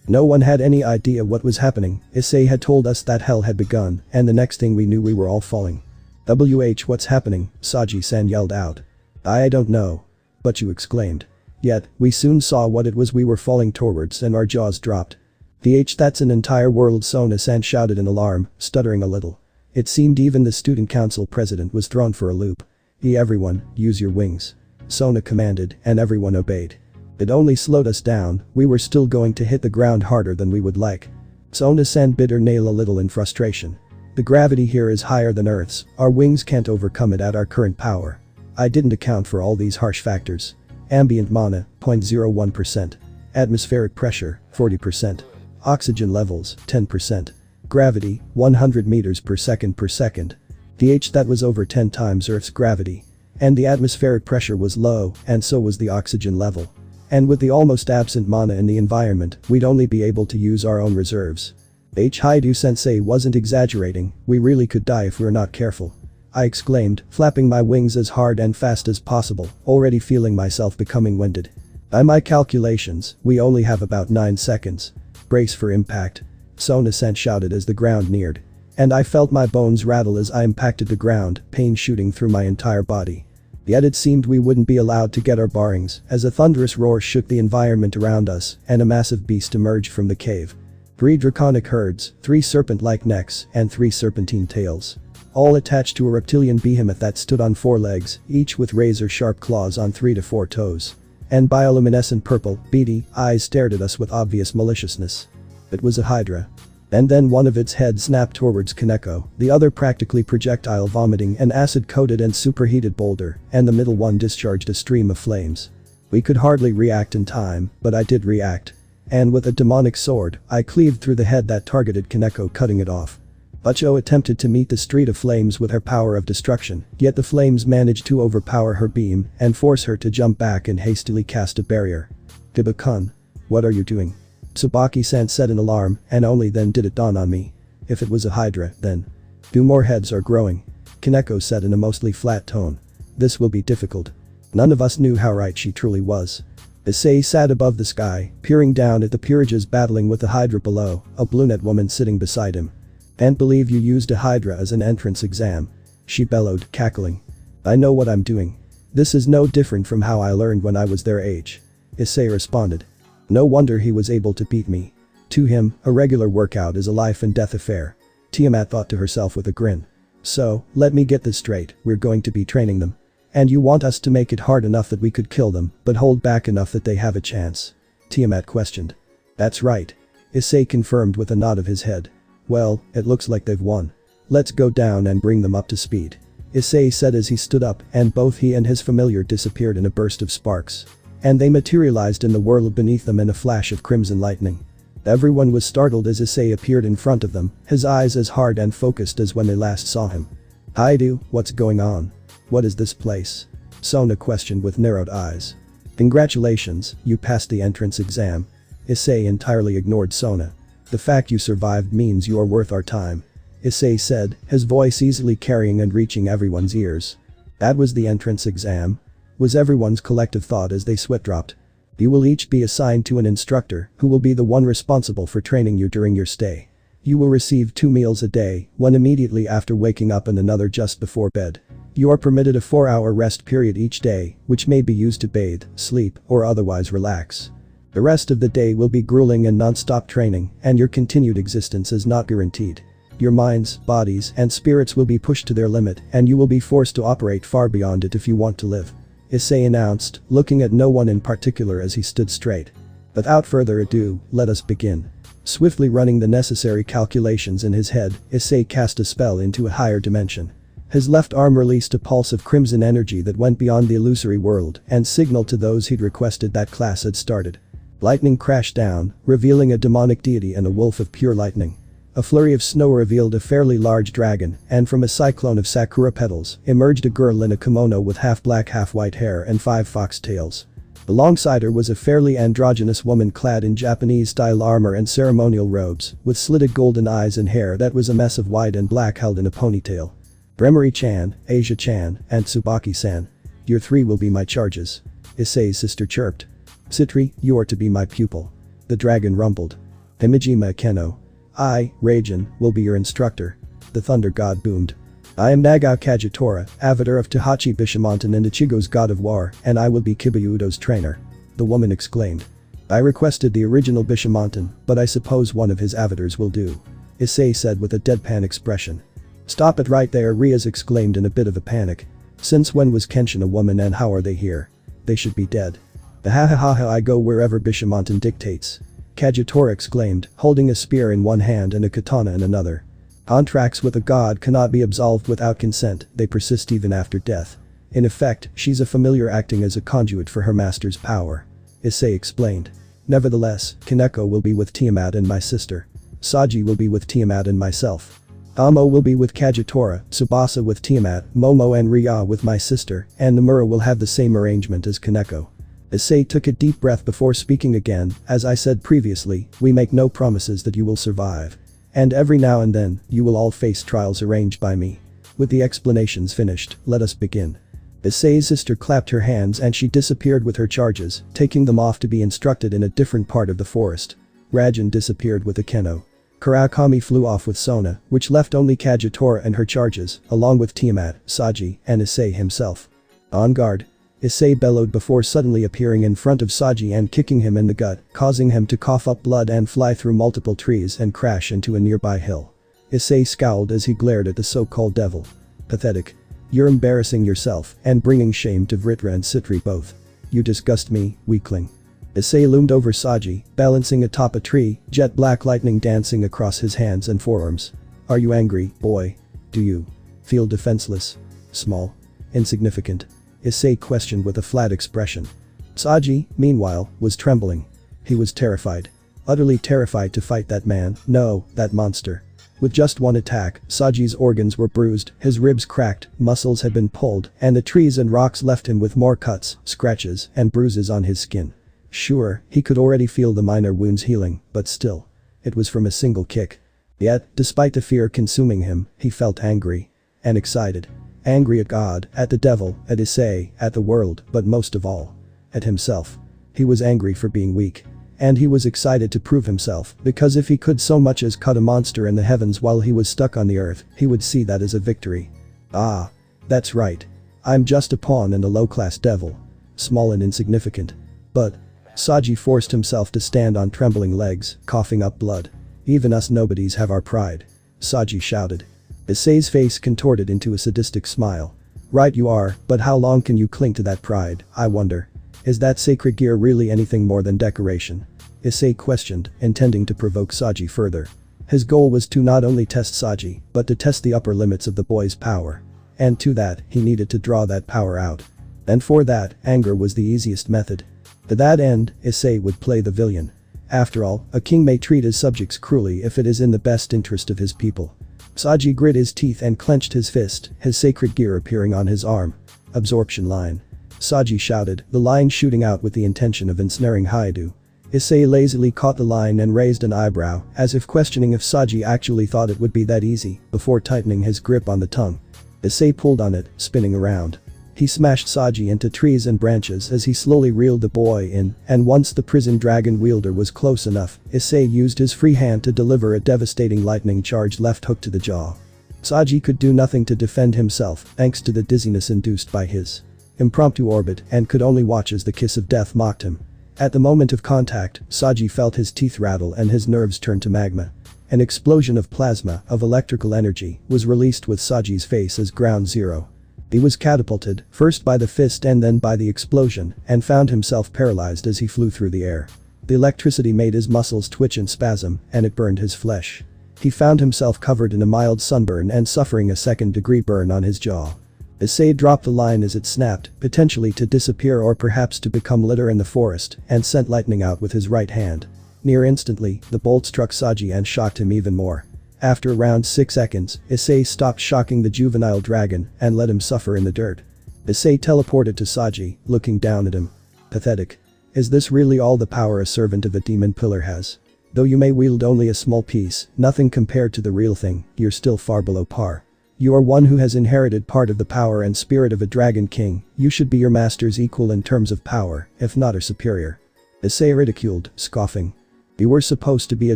A: No one had any idea what was happening. Issei had told us that hell had begun, and the next thing we knew we were all falling. What's happening? Saji-san yelled out. I don't know. But you exclaimed. Yet, we soon saw what it was we were falling towards and our jaws dropped. That's an entire world, Sona-san shouted in alarm, stuttering a little. It seemed even the student council president was thrown for a loop. Everyone, use your wings. Sona commanded, and everyone obeyed. It only slowed us down, we were still going to hit the ground harder than we would like. Sona-san bit her nail a little in frustration. The gravity here is higher than Earth's, our wings can't overcome it at our current power. I didn't account for all these harsh factors. Ambient mana, 0.01%. Atmospheric pressure, 40%. Oxygen levels, 10%. Gravity, 100 meters per second per second. That was over 10 times Earth's gravity. And the atmospheric pressure was low, and so was the oxygen level. And with the almost absent mana in the environment, we'd only be able to use our own reserves. Haidu-sensei wasn't exaggerating, we really could die if we're not careful. I exclaimed, flapping my wings as hard and fast as possible, already feeling myself becoming winded. By my calculations, we only have about 9 seconds. Brace for impact. Sona-san shouted as the ground neared. And I felt my bones rattle as I impacted the ground, pain shooting through my entire body. Yet it seemed we wouldn't be allowed to get our bearings as a thunderous roar shook the environment around us and a massive beast emerged from the cave. 3 draconic herds, 3 serpent-like necks, and 3 serpentine tails. All attached to a reptilian behemoth that stood on 4 legs, each with razor-sharp claws on 3 to 4 toes. And bioluminescent purple, beady eyes stared at us with obvious maliciousness. It was a hydra. And then one of its heads snapped towards Kaneko, the other practically projectile vomiting an acid-coated and superheated boulder, and the middle one discharged a stream of flames. We could hardly react in time, but I did react. And with a demonic sword, I cleaved through the head that targeted Kaneko, cutting it off. Butcho attempted to meet the street of flames with her power of destruction, yet the flames managed to overpower her beam and force her to jump back and hastily cast a barrier. Diba-kun. What are you doing? Tsubaki-san said in alarm, and only then did it dawn on me. If it was a hydra, then. 2 more heads are growing. Kaneko said in a mostly flat tone. This will be difficult. None of us knew how right she truly was. Issei sat above the sky, peering down at the peerages battling with the hydra below, a brunette woman sitting beside him. Can't believe you used a hydra as an entrance exam. She bellowed, cackling. I know what I'm doing. This is no different from how I learned when I was their age. Issei responded. No wonder he was able to beat me. To him, a regular workout is a life and death affair. Tiamat thought to herself with a grin. So, let me get this straight, we're going to be training them. And you want us to make it hard enough that we could kill them, but hold back enough that they have a chance? Tiamat questioned. That's right. Issei confirmed with a nod of his head. Well, it looks like they've won. Let's go down and bring them up to speed. Issei said as he stood up, and both he and his familiar disappeared in a burst of sparks. And they materialized in the world beneath them in a flash of crimson lightning. Everyone was startled as Issei appeared in front of them, his eyes as hard and focused as when they last saw him. Haidu, what's going on? What is this place? Sona questioned with narrowed eyes. Congratulations, you passed the entrance exam. Issei entirely ignored Sona. The fact you survived means you are worth our time. Issei said, his voice easily carrying and reaching everyone's ears. That was the entrance exam? Was everyone's collective thought as they sweat-dropped. You will each be assigned to an instructor who will be the one responsible for training you during your stay. You will receive 2 meals a day, one immediately after waking up and another just before bed. You are permitted a 4-hour rest period each day, which may be used to bathe, sleep, or otherwise relax. The rest of the day will be grueling and non-stop training, and your continued existence is not guaranteed. Your minds, bodies, and spirits will be pushed to their limit, and you will be forced to operate far beyond it if you want to live. Issei announced, looking at no one in particular as he stood straight. Without further ado, let us begin. Swiftly running the necessary calculations in his head, Issei cast a spell into a higher dimension. His left arm released a pulse of crimson energy that went beyond the illusory world and signaled to those he'd requested that class had started. Lightning crashed down, revealing a demonic deity and a wolf of pure lightning. A flurry of snow revealed a fairly large dragon, and from a cyclone of sakura petals emerged a girl in a kimono with half-black half-white hair and 5 fox tails. Alongside her was a fairly androgynous woman clad in Japanese-style armor and ceremonial robes, with slitted golden eyes and hair that was a mess of white and black held in a ponytail. Bremery-chan, Asia-chan, and Tsubaki-san. Your 3 will be my charges. Issei's sister chirped. Citri, you are to be my pupil. The dragon rumbled. Himejima Keno. I, Raijin, will be your instructor. The thunder god boomed. I am Nagao Kagetora, avatar of Tahachi Bishamonten and Ichigo's god of war, and I will be Kibayudo's trainer. The woman exclaimed. I requested the original Bishamonten, but I suppose one of his avatars will do. Issei said with a deadpan expression. Stop it right there, Riaz exclaimed in a bit of a panic. Since when was Kenshin a woman and how are they here? They should be dead. Ha I go wherever Bishamonten dictates. Kagetora exclaimed, holding a spear in one hand and a katana in another. Contracts with a god cannot be absolved without consent, they persist even after death. In effect, she's a familiar acting as a conduit for her master's power. Issei explained. Nevertheless, Kaneko will be with Tiamat and my sister. Saji will be with Tiamat and myself. Amo will be with Kagetora, Tsubasa with Tiamat, Momo and Ria with my sister, and Nomura will have the same arrangement as Kaneko. Issei took a deep breath before speaking again. As I said previously, we make no promises that you will survive. And every now and then, you will all face trials arranged by me. With the explanations finished, let us begin. Issei's sister clapped her hands and she disappeared with her charges, taking them off to be instructed in a different part of the forest. Raijin disappeared with Akeno. Kurakami flew off with Sona, which left only Kagetora and her charges, along with Tiamat, Saji, and Issei himself. On guard. Issei bellowed before suddenly appearing in front of Saji and kicking him in the gut, causing him to cough up blood and fly through multiple trees and crash into a nearby hill. Issei scowled as he glared at the so-called devil. Pathetic. You're embarrassing yourself and bringing shame to Vritra and Citri both. You disgust me, weakling. Issei loomed over Saji, balancing atop a tree, jet black lightning dancing across his hands and forearms. Are you angry, boy? Do you feel defenseless? Small? Insignificant? Issei questioned with a flat expression. Saji, meanwhile, was trembling. He was terrified. Utterly terrified to fight that man, no, that monster. With just one attack, Saji's organs were bruised, his ribs cracked, muscles had been pulled, and the trees and rocks left him with more cuts, scratches, and bruises on his skin. Sure, he could already feel the minor wounds healing, but still. It was from a single kick. Yet, despite the fear consuming him, he felt angry. And excited. Angry at God, at the devil, at Issei, at the world, but most of all, at himself. He was angry for being weak. And he was excited to prove himself, because if he could so much as cut a monster in the heavens while he was stuck on the earth, he would see that as a victory. Ah. That's right. I'm just a pawn and a low-class devil. Small and insignificant. But. Saji forced himself to stand on trembling legs, coughing up blood. Even us nobodies have our pride. Saji shouted. Issei's face contorted into a sadistic smile. Right you are, but how long can you cling to that pride, I wonder? Is that sacred gear really anything more than decoration? Issei questioned, intending to provoke Saji further. His goal was to not only test Saji, but to test the upper limits of the boy's power. And to that, he needed to draw that power out. And for that, anger was the easiest method. To that end, Issei would play the villain. After all, a king may treat his subjects cruelly if it is in the best interest of his people. Saji grit his teeth and clenched his fist, his sacred gear appearing on his arm. Absorption line. Saji shouted, the line shooting out with the intention of ensnaring Haidu. Issei lazily caught the line and raised an eyebrow, as if questioning if Saji actually thought it would be that easy, before tightening his grip on the tongue. Issei pulled on it, spinning around. He smashed Saji into trees and branches as he slowly reeled the boy in, and once the prison dragon wielder was close enough, Issei used his free hand to deliver a devastating lightning-charged left hook to the jaw. Saji could do nothing to defend himself, thanks to the dizziness induced by his impromptu orbit, and could only watch as the kiss of death mocked him. At the moment of contact, Saji felt his teeth rattle and his nerves turn to magma. An explosion of plasma, of electrical energy, was released with Saji's face as ground zero. He was catapulted, first by the fist and then by the explosion, and found himself paralyzed as he flew through the air. The electricity made his muscles twitch and spasm, and it burned his flesh. He found himself covered in a mild sunburn and suffering a second-degree burn on his jaw. Issei dropped the line as it snapped, potentially to disappear or perhaps to become litter in the forest, and sent lightning out with his right hand. Near instantly, the bolt struck Saji and shocked him even more. After around 6 seconds, Issei stopped shocking the juvenile dragon and let him suffer in the dirt. Issei teleported to Saji, looking down at him. Pathetic. Is this really all the power a servant of a demon pillar has? Though you may wield only a small piece, nothing compared to the real thing, you're still far below par. You are one who has inherited part of the power and spirit of a dragon king, you should be your master's equal in terms of power, if not a superior. Issei ridiculed, scoffing. You were supposed to be a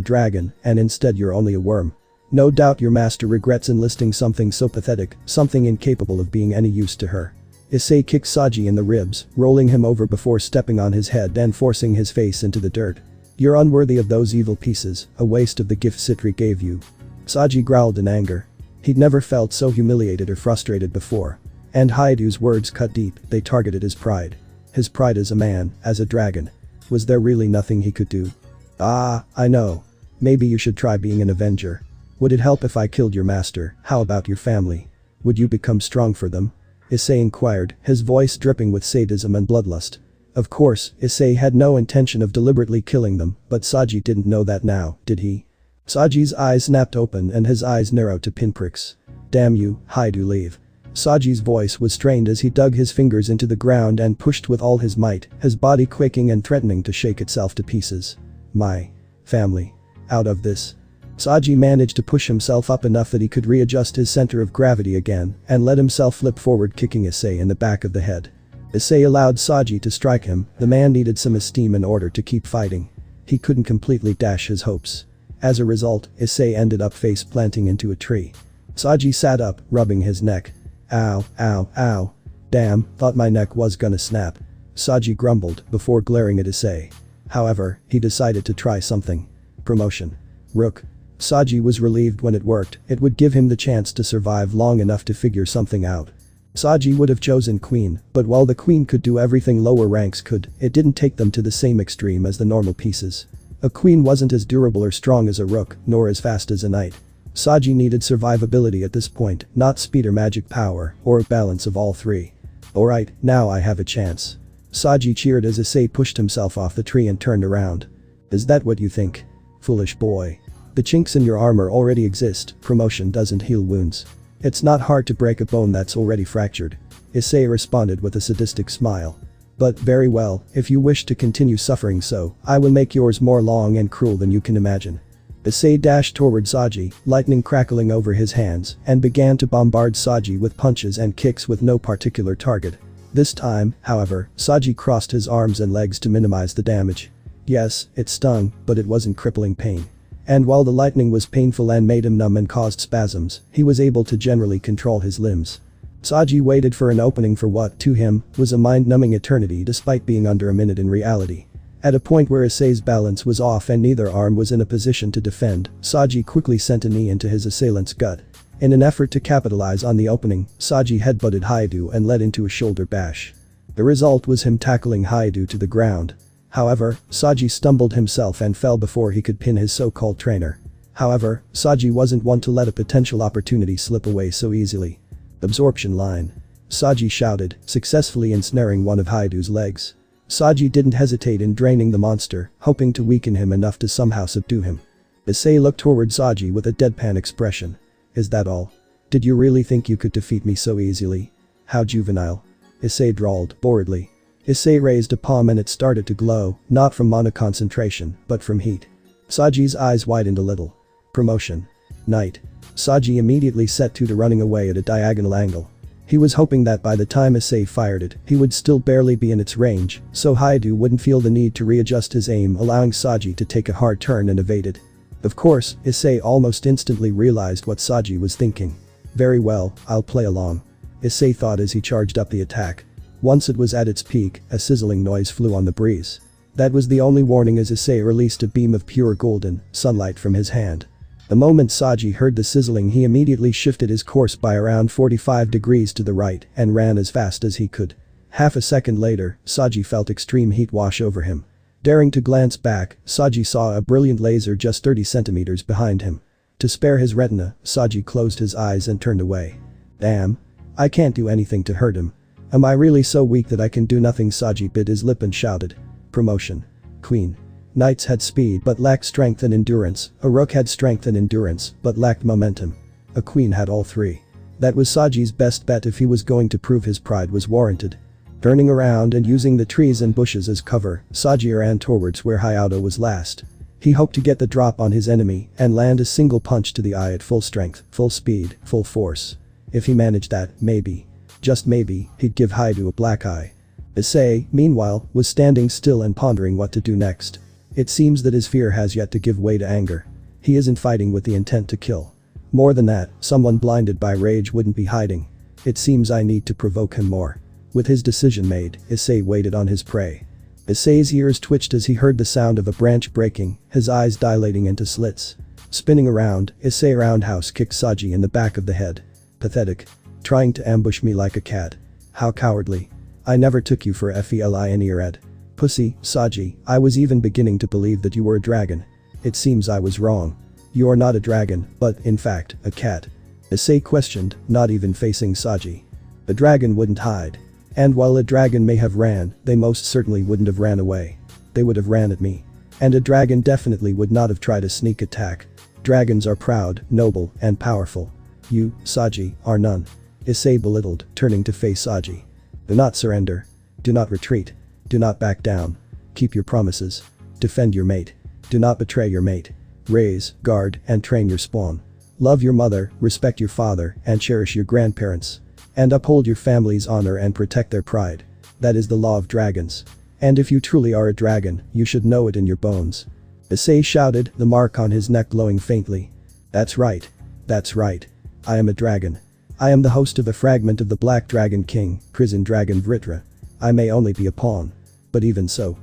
A: dragon, and instead you're only a worm. No doubt your master regrets enlisting something so pathetic, something incapable of being any use to her. Issei kicked Saji in the ribs, rolling him over before stepping on his head and forcing his face into the dirt. You're unworthy of those evil pieces, a waste of the gift Citri gave you. Saji growled in anger. He'd never felt so humiliated or frustrated before. And Haidu's words cut deep, they targeted his pride. His pride as a man, as a dragon. Was there really nothing he could do? Ah, I know. Maybe you should try being an avenger. Would it help if I killed your master? How about your family? Would you become strong for them? Issei inquired, his voice dripping with sadism and bloodlust. Of course, Issei had no intention of deliberately killing them, but Saji didn't know that now, did he? Saji's eyes snapped open and his eyes narrowed to pinpricks. Damn you, Haidu, leave. Saji's voice was strained as he dug his fingers into the ground and pushed with all his might, his body quaking and threatening to shake itself to pieces. My family. Out of this. Saji managed to push himself up enough that he could readjust his center of gravity again and let himself flip forward, kicking Issei in the back of the head. Issei allowed Saji to strike him, the man needed some esteem in order to keep fighting. He couldn't completely dash his hopes. As a result, Issei ended up face planting into a tree. Saji sat up, rubbing his neck. Ow, ow, ow. Damn, thought my neck was gonna snap. Saji grumbled before glaring at Issei. However, he decided to try something. Promotion. Rook. Saji was relieved when it worked, it would give him the chance to survive long enough to figure something out. Saji would have chosen queen, but while the queen could do everything lower ranks could, it didn't take them to the same extreme as the normal pieces. A queen wasn't as durable or strong as a rook, nor as fast as a knight. Saji needed survivability at this point, not speed or magic power, or a balance of all three. Alright, now I have a chance. Saji cheered as Issei pushed himself off the tree and turned around. Is that what you think? Foolish boy. The chinks in your armor already exist, promotion doesn't heal wounds. It's not hard to break a bone that's already fractured. Issei responded with a sadistic smile. But very well, if you wish to continue suffering so, I will make yours more long and cruel than you can imagine. Issei dashed toward Saji, lightning crackling over his hands, and began to bombard Saji with punches and kicks with no particular target. This time, however, Saji crossed his arms and legs to minimize the damage. Yes, it stung, but it wasn't crippling pain. And while the lightning was painful and made him numb and caused spasms, he was able to generally control his limbs. Saji waited for an opening for what, to him, was a mind-numbing eternity despite being under a minute in reality. At a point where Issei's balance was off and neither arm was in a position to defend, Saji quickly sent a knee into his assailant's gut. In an effort to capitalize on the opening, Saji headbutted Haidu and led into a shoulder bash. The result was him tackling Haidu to the ground. However, Saji stumbled himself and fell before he could pin his so-called trainer. However, Saji wasn't one to let a potential opportunity slip away so easily. Absorption line. Saji shouted, successfully ensnaring one of Haidu's legs. Saji didn't hesitate in draining the monster, hoping to weaken him enough to somehow subdue him. Issei looked toward Saji with a deadpan expression. Is that all? Did you really think you could defeat me so easily? How juvenile. Issei drawled, boredly. Issei raised a palm and it started to glow, not from mana concentration, but from heat. Saji's eyes widened a little. Promotion. Knight. Saji immediately set to running away at a diagonal angle. He was hoping that by the time Issei fired it, he would still barely be in its range, so Haidu wouldn't feel the need to readjust his aim, allowing Saji to take a hard turn and evade it. Of course, Issei almost instantly realized what Saji was thinking. Very well, I'll play along. Issei thought as he charged up the attack. Once it was at its peak, a sizzling noise flew on the breeze. That was the only warning as Issei released a beam of pure golden sunlight from his hand. The moment Saji heard the sizzling, he immediately shifted his course by around 45 degrees to the right and ran as fast as he could. Half a second later, Saji felt extreme heat wash over him. Daring to glance back, Saji saw a brilliant laser just 30 centimeters behind him. To spare his retina, Saji closed his eyes and turned away. Damn. I can't do anything to hurt him. Am I really so weak that I can do nothing? Saji bit his lip and shouted. Promotion. Queen. Knights had speed but lacked strength and endurance, a rook had strength and endurance but lacked momentum. A queen had all three. That was Saji's best bet if he was going to prove his pride was warranted. Turning around and using the trees and bushes as cover, Saji ran towards where Hayato was last. He hoped to get the drop on his enemy and land a single punch to the eye at full strength, full speed, full force. If he managed that, maybe. Just maybe, he'd give Haidu a black eye. Issei, meanwhile, was standing still and pondering what to do next. It seems that his fear has yet to give way to anger. He isn't fighting with the intent to kill. More than that, someone blinded by rage wouldn't be hiding. It seems I need to provoke him more. With his decision made, Issei waited on his prey. Issei's ears twitched as he heard the sound of a branch breaking, his eyes dilating into slits. Spinning around, Issei roundhouse kicked Saji in the back of the head. Pathetic. Trying to ambush me like a cat. How cowardly. I never took you for a felin earhead. Pussy, Saji, I was even beginning to believe that you were a dragon. It seems I was wrong. You're not a dragon, but, in fact, a cat. Issei questioned, not even facing Saji. The dragon wouldn't hide. And while a dragon may have ran, they most certainly wouldn't have ran away. They would have ran at me. And a dragon definitely would not have tried a sneak attack. Dragons are proud, noble, and powerful. You, Saji, are none. Issei belittled, turning to face Saji. Do not surrender. Do not retreat. Do not back down. Keep your promises. Defend your mate. Do not betray your mate. Raise, guard, and train your spawn. Love your mother, respect your father, and cherish your grandparents. And uphold your family's honor and protect their pride. That is the law of dragons. And if you truly are a dragon, you should know it in your bones. Issei shouted, the mark on his neck glowing faintly. That's right. That's right. I am a dragon. I am the host of a fragment of the Black Dragon King, Prison Dragon Vritra. I may only be a pawn. But even so,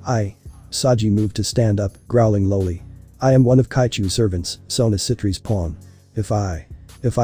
A: Saji moved to stand up, growling lowly. I am one of Kaichu's servants, Sona Citri's pawn. If I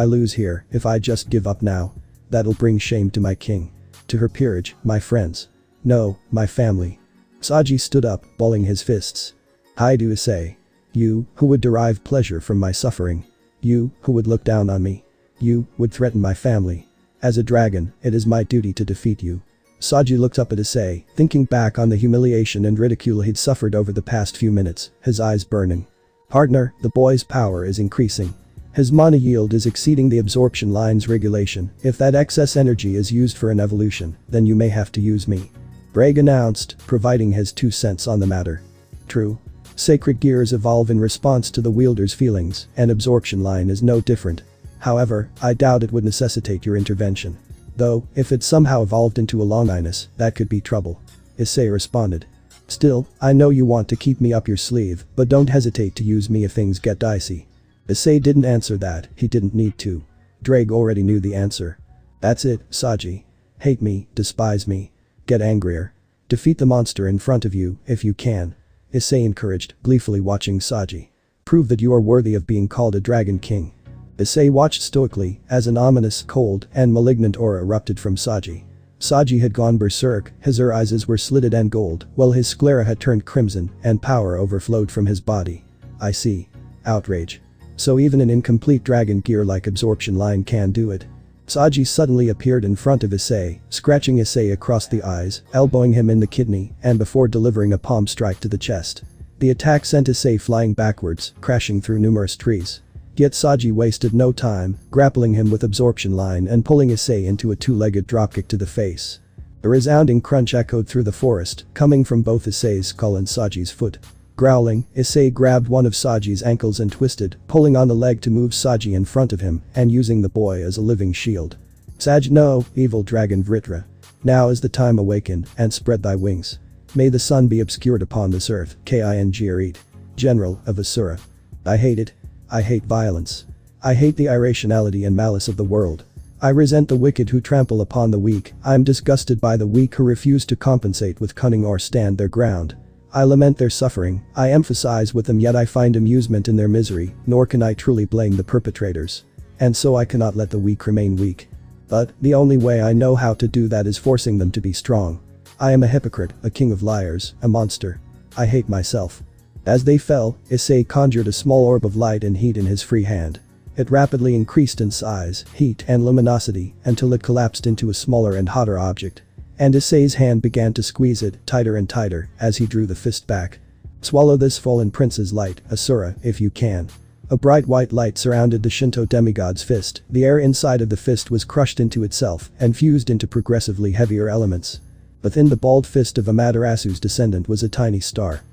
A: lose here, if I just give up now, That'll bring shame to my king. To her peerage, my friends. No, my family. Saji stood up, balling his fists. I do say. You, who would derive pleasure from my suffering. You, who would look down on me. You, would threaten my family. As a dragon, it is my duty to defeat you. Saji looked up at Issei, thinking back on the humiliation and ridicule he'd suffered over the past few minutes, his eyes burning. Partner, the boy's power is increasing. His mana yield is exceeding the absorption line's regulation. If that excess energy is used for an evolution, then you may have to use me. Braig announced, providing his 2 cents on the matter. True. Sacred gears evolve in response to the wielder's feelings, and absorption line is no different. However, I doubt it would necessitate your intervention. Though, if it somehow evolved into a longinus, that could be trouble. Issei responded. Still, I know you want to keep me up your sleeve, but don't hesitate to use me if things get dicey. Issei didn't answer that, he didn't need to. Braig already knew the answer. That's it, Saji. Hate me, despise me. Get angrier. Defeat the monster in front of you, if you can. Issei encouraged, gleefully watching Saji. Prove that you are worthy of being called a dragon king. Issei watched stoically as an ominous, cold, and malignant aura erupted from Saji. Saji had gone berserk, his eyes were slitted and gold, while his sclera had turned crimson, and power overflowed from his body. I see. Outrage. So even an incomplete dragon gear like absorption line can do it. Saji suddenly appeared in front of Issei, scratching Issei across the eyes, elbowing him in the kidney, and before delivering a palm strike to the chest. The attack sent Issei flying backwards, crashing through numerous trees. Yet Saji wasted no time, grappling him with absorption line and pulling Issei into a 2-legged dropkick to the face. A resounding crunch echoed through the forest, coming from both Issei's skull and Saji's foot. Growling, Issei grabbed one of Saji's ankles and twisted, pulling on the leg to move Saji in front of him and using the boy as a living shield. Saj no, evil dragon Vritra. Now is the time awaken and spread thy wings. May the sun be obscured upon this earth, Kingreet. General of Asura. I hate it. I hate violence. I hate the irrationality and malice of the world. I resent the wicked who trample upon the weak. I am disgusted by the weak who refuse to compensate with cunning or stand their ground. I lament their suffering, I emphasize with them, yet I find amusement in their misery, nor can I truly blame the perpetrators. And so I cannot let the weak remain weak. But the only way I know how to do that is forcing them to be strong. I am a hypocrite, a king of liars, a monster. I hate myself. As they fell, Issei conjured a small orb of light and heat in his free hand. It rapidly increased in size, heat, and luminosity until it collapsed into a smaller and hotter object. And Issei's hand began to squeeze it tighter and tighter as he drew the fist back. Swallow this fallen prince's light, Asura, if you can. A bright white light surrounded the Shinto demigod's fist. The air inside of the fist was crushed into itself and fused into progressively heavier elements. Within the bald fist of Amaterasu's descendant was a tiny star.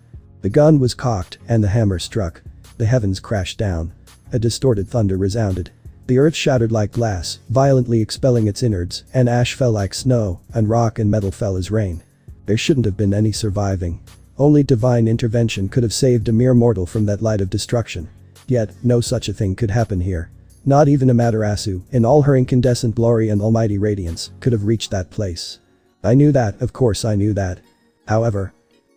A: The gun was cocked, and the hammer struck. The heavens crashed down. A distorted thunder resounded. The earth shattered like glass, violently expelling its innards, and ash fell like snow, and rock and metal fell as rain. There shouldn't have been any surviving. Only divine intervention could have saved a mere mortal from that light of destruction. Yet, no such a thing could happen here. Not even Amaterasu, in all her incandescent glory and almighty radiance, could have reached that place. I knew that, of course I knew that. However,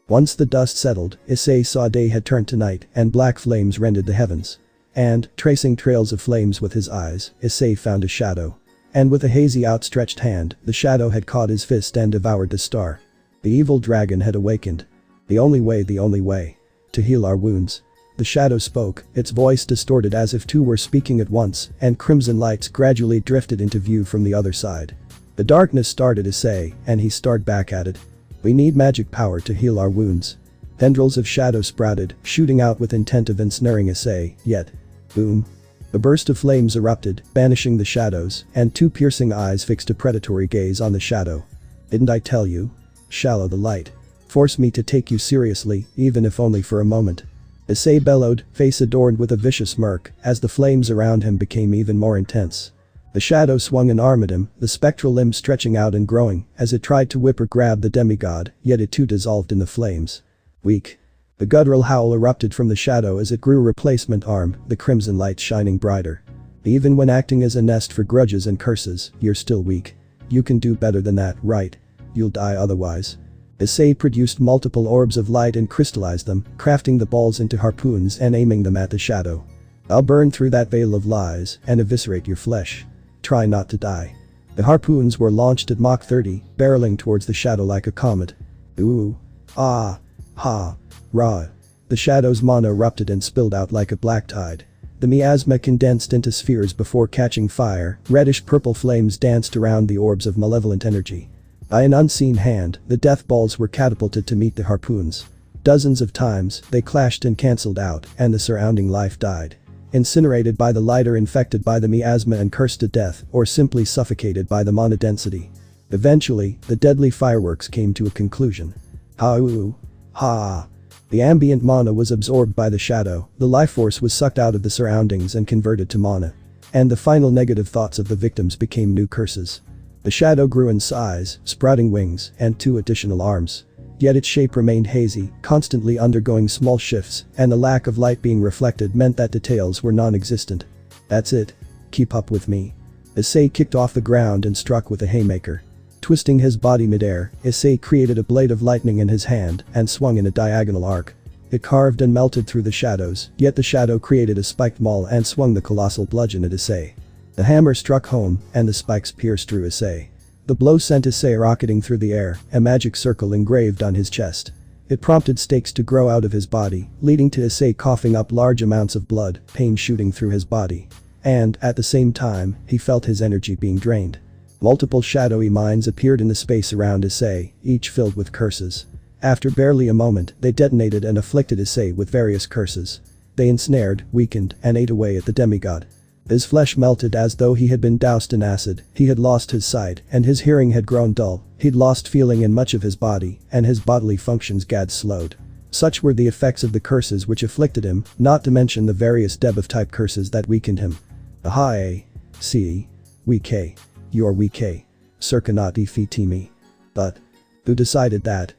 A: once the dust settled, Issei saw day had turned to night and black flames rended the heavens. And, tracing trails of flames with his eyes, Issei found a shadow. And with a hazy outstretched hand, the shadow had caught his fist and devoured the star. The evil dragon had awakened. The only way. To heal our wounds. The shadow spoke, its voice distorted as if two were speaking at once, and crimson lights gradually drifted into view from the other side. The darkness started Issei, and he stared back at it. We need magic power to heal our wounds. Tendrils of shadow sprouted, shooting out with intent of ensnaring Issei, yet. Boom. A burst of flames erupted, banishing the shadows, and 2 piercing eyes fixed a predatory gaze on the shadow. Didn't I tell you? Shallow the light. Force me to take you seriously, even if only for a moment. Issei bellowed, face adorned with a vicious smirk, as the flames around him became even more intense. The shadow swung an arm at him, the spectral limb stretching out and growing, as it tried to whip or grab the demigod, yet it too dissolved in the flames. Weak. The guttural howl erupted from the shadow as it grew a replacement arm, the crimson light shining brighter. Even when acting as a nest for grudges and curses, you're still weak. You can do better than that, right? You'll die otherwise. Issei produced multiple orbs of light and crystallized them, crafting the balls into harpoons and aiming them at the shadow. I'll burn through that veil of lies and eviscerate your flesh. Try not to die. The harpoons were launched at Mach 30, barreling towards the shadow like a comet. Ooh. Ah. Ha. Ra. The shadow's mana erupted and spilled out like a black tide. The miasma condensed into spheres before catching fire, reddish-purple flames danced around the orbs of malevolent energy. By an unseen hand, the death balls were catapulted to meet the harpoons. Dozens of times, they clashed and cancelled out, and the surrounding life died. Incinerated by the light or infected by the miasma and cursed to death, or simply suffocated by the mana density. Eventually, the deadly fireworks came to a conclusion. Ha-ooh. Ha. The ambient mana was absorbed by the shadow, the life force was sucked out of the surroundings and converted to mana. And the final negative thoughts of the victims became new curses. The shadow grew in size, sprouting wings, and 2 additional arms. Yet its shape remained hazy, constantly undergoing small shifts, and the lack of light being reflected meant that details were non-existent. That's it. Keep up with me. Issei kicked off the ground and struck with a haymaker. Twisting his body midair, Issei created a blade of lightning in his hand and swung in a diagonal arc. It carved and melted through the shadows, yet the shadow created a spiked maul and swung the colossal bludgeon at Issei. The hammer struck home, and the spikes pierced through Issei. The blow sent Issei rocketing through the air, a magic circle engraved on his chest. It prompted stakes to grow out of his body, leading to Issei coughing up large amounts of blood, pain shooting through his body. And, at the same time, he felt his energy being drained. Multiple shadowy minds appeared in the space around Issei, each filled with curses. After barely a moment, they detonated and afflicted Issei with various curses. They ensnared, weakened, and ate away at the demigod. His flesh melted as though he had been doused in acid, he had lost his sight, and his hearing had grown dull, he'd lost feeling in much of his body, and his bodily functions had slowed. Such were the effects of the curses which afflicted him, not to mention the various debuff-type curses that weakened him. Ahai. C. Weak. You're weak. Sir cannot defeat me. But. Who decided that?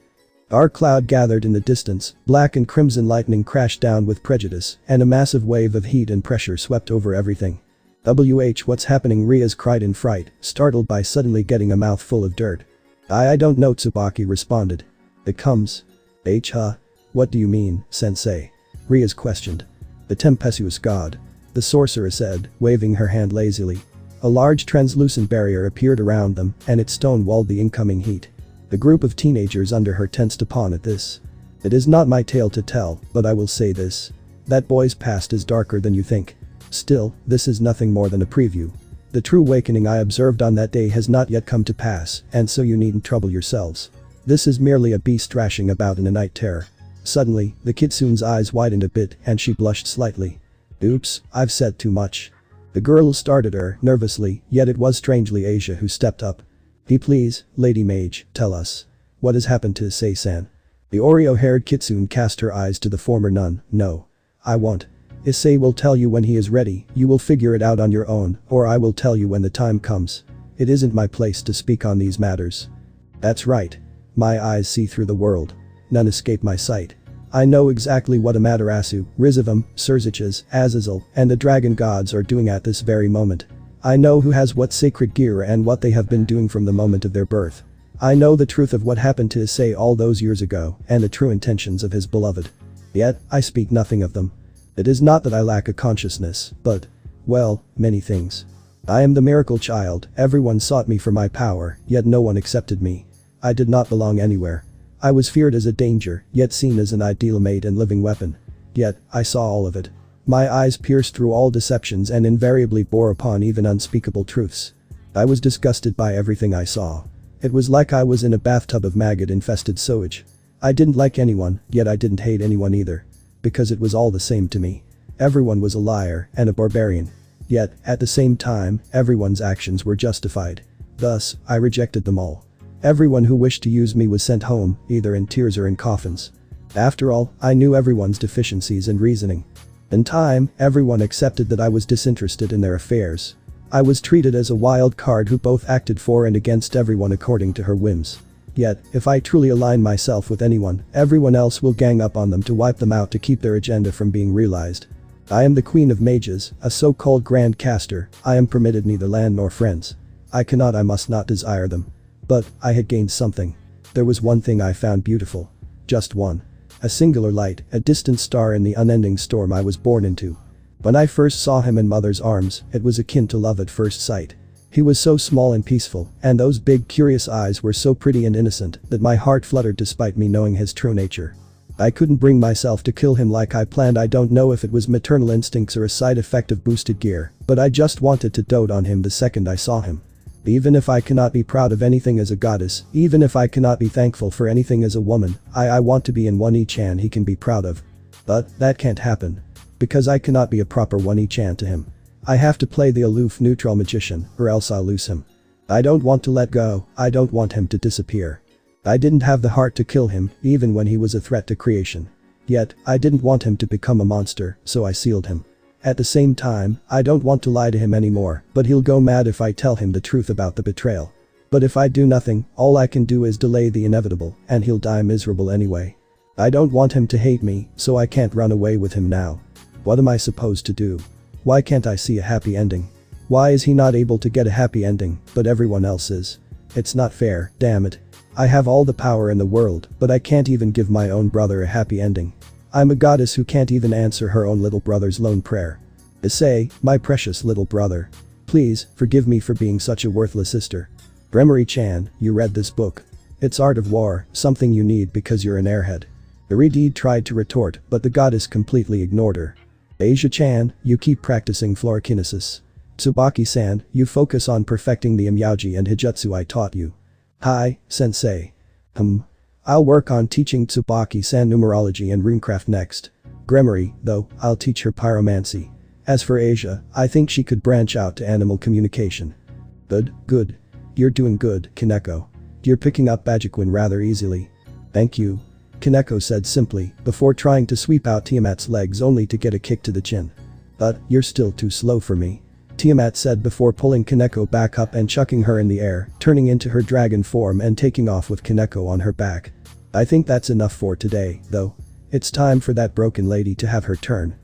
A: Our cloud gathered in the distance, black and crimson lightning crashed down with prejudice, and a massive wave of heat and pressure swept over everything. What's happening? Rias cried in fright, startled by suddenly getting a mouthful of dirt. I don't know, Tsubaki responded. It comes. What do you mean, sensei? Rias questioned. The tempestuous god. The sorcerer said, waving her hand lazily. A large translucent barrier appeared around them, and it stonewalled the incoming heat. The group of teenagers under her tensed upon at this. It is not my tale to tell, but I will say this. That boy's past is darker than you think. Still, this is nothing more than a preview. The true awakening I observed on that day has not yet come to pass, and so you needn't trouble yourselves. This is merely a beast thrashing about in a night terror. Suddenly, the kitsune's eyes widened a bit and she blushed slightly. Oops, I've said too much. The girl started her, nervously, yet it was strangely Asia who stepped up. Please, Lady Mage, tell us. What has happened to Issei-san? The Oreo-haired kitsune cast her eyes to the former nun. No. I won't. Issei will tell you when he is ready, you will figure it out on your own, or I will tell you when the time comes. It isn't my place to speak on these matters. That's right. My eyes see through the world. None escape my sight. I know exactly what Amaterasu, Rizavam, Surziches, Azazel, and the dragon gods are doing at this very moment. I know who has what sacred gear and what they have been doing from the moment of their birth. I know the truth of what happened to Issei all those years ago and the true intentions of his beloved. Yet, I speak nothing of them. It is not that I lack a consciousness, but, well, many things. I am the miracle child, everyone sought me for my power, yet no one accepted me. I did not belong anywhere. I was feared as a danger, yet seen as an ideal mate and living weapon. Yet, I saw all of it. My eyes pierced through all deceptions and invariably bore upon even unspeakable truths. I was disgusted by everything I saw. It was like I was in a bathtub of maggot-infested sewage. I didn't like anyone, yet I didn't hate anyone either. Because it was all the same to me. Everyone was a liar and a barbarian. Yet, at the same time, everyone's actions were justified. Thus, I rejected them all. Everyone who wished to use me was sent home, either in tears or in coffins. After all, I knew everyone's deficiencies and reasoning. In time, everyone accepted that I was disinterested in their affairs. I was treated as a wild card who both acted for and against everyone according to her whims. Yet, if I truly align myself with anyone, everyone else will gang up on them to wipe them out to keep their agenda from being realized. I am the Queen of Mages, a so-called Grand Caster. I am permitted neither land nor friends. I must not desire them. But, I had gained something. There was one thing I found beautiful. Just one. A singular light, a distant star in the unending storm I was born into. When I first saw him in mother's arms, it was akin to love at first sight. He was so small and peaceful, and those big curious eyes were so pretty and innocent that my heart fluttered despite me knowing his true nature. I couldn't bring myself to kill him like I planned. I don't know if it was maternal instincts or a side effect of boosted gear, but I just wanted to dote on him the second I saw him. Even if I cannot be proud of anything as a goddess, even if I cannot be thankful for anything as a woman, I want to be in one Ichan he can be proud of. But that can't happen. Because I cannot be a proper one Ichan to him. I have to play the aloof neutral magician, or else I'll lose him. I don't want to let go, I don't want him to disappear. I didn't have the heart to kill him, even when he was a threat to creation. Yet, I didn't want him to become a monster, so I sealed him. At the same time, I don't want to lie to him anymore, but he'll go mad if I tell him the truth about the betrayal. But if I do nothing, all I can do is delay the inevitable, and he'll die miserable anyway. I don't want him to hate me, so I can't run away with him now. What am I supposed to do? Why can't I see a happy ending? Why is he not able to get a happy ending, but everyone else is? It's not fair, damn it. I have all the power in the world, but I can't even give my own brother a happy ending. I'm a goddess who can't even answer her own little brother's lone prayer. Issei, my precious little brother. Please, forgive me for being such a worthless sister. Gremory-chan, you read this book. It's Art of War, something you need because you're an airhead. Iridied tried to retort, but the goddess completely ignored her. Asia-chan, you keep practicing fluorokinesis. Tsubaki-san, you focus on perfecting the Imyauji and Hijutsu I taught you. Hi, sensei. I'll work on teaching Tsubaki-san numerology and runecraft next. Gremory, though, I'll teach her pyromancy. As for Asia, I think she could branch out to animal communication. Good. You're doing good, Kaneko. You're picking up Bajikwan rather easily. Thank you. Kaneko said simply, before trying to sweep out Tiamat's legs only to get a kick to the chin. But, you're still too slow for me. Tiamat said before pulling Kaneko back up and chucking her in the air, turning into her dragon form and taking off with Kaneko on her back. I think that's enough for today, though. It's time for that broken lady to have her turn.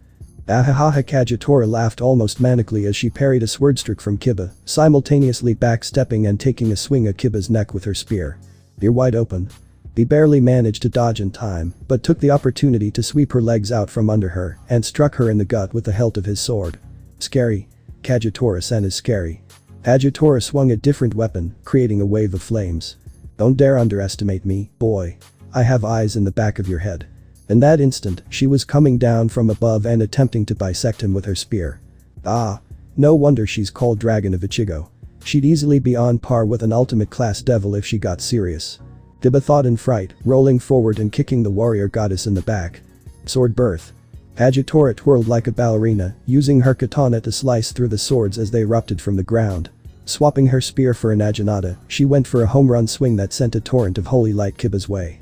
A: Ahahaha. Kagetora laughed almost manically as she parried a swordstrike from Kiba, simultaneously backstepping and taking a swing at Kiba's neck with her spear. You're wide open. He barely managed to dodge in time, but took the opportunity to sweep her legs out from under her and struck her in the gut with the hilt of his sword. Scary. Kagetora-san is scary. Kagetora swung a different weapon, creating a wave of flames. Don't dare underestimate me, boy. I have eyes in the back of your head. In that instant, she was coming down from above and attempting to bisect him with her spear. Ah. No wonder she's called Dragon of Ichigo. She'd easily be on par with an ultimate class devil if she got serious. Diba thought in fright, rolling forward and kicking the warrior goddess in the back. Sword birth. Kagetora twirled like a ballerina, using her katana to slice through the swords as they erupted from the ground. Swapping her spear for an Ajinata, she went for a home run swing that sent a torrent of holy light Kiba's way.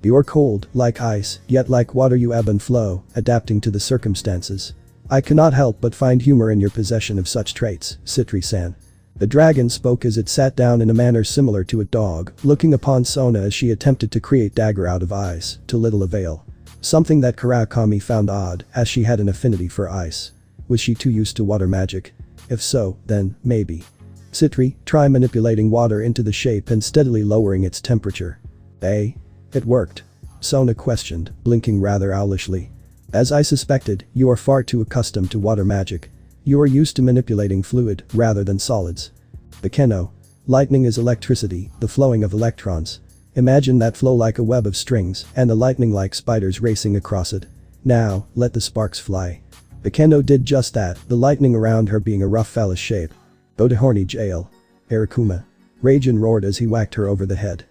A: You're cold, like ice, yet like water you ebb and flow, adapting to the circumstances. I cannot help but find humor in your possession of such traits, Citri-san. The dragon spoke as it sat down in a manner similar to a dog, looking upon Sona as she attempted to create dagger out of ice, to little avail. Something that Karakami found odd, as she had an affinity for ice. Was she too used to water magic? If so, then, maybe. Citri, try manipulating water into the shape and steadily lowering its temperature. It worked. Sona questioned, blinking rather owlishly. As I suspected, you are far too accustomed to water magic. You are used to manipulating fluid, rather than solids. Bekeno. Lightning is electricity, the flowing of electrons. Imagine that flow like a web of strings, and the lightning like spiders racing across it. Now, let the sparks fly. Bekeno did just that, the lightning around her being a rough phallus shape. Go to horny jail. Arakuma. Raijin roared as he whacked her over the head.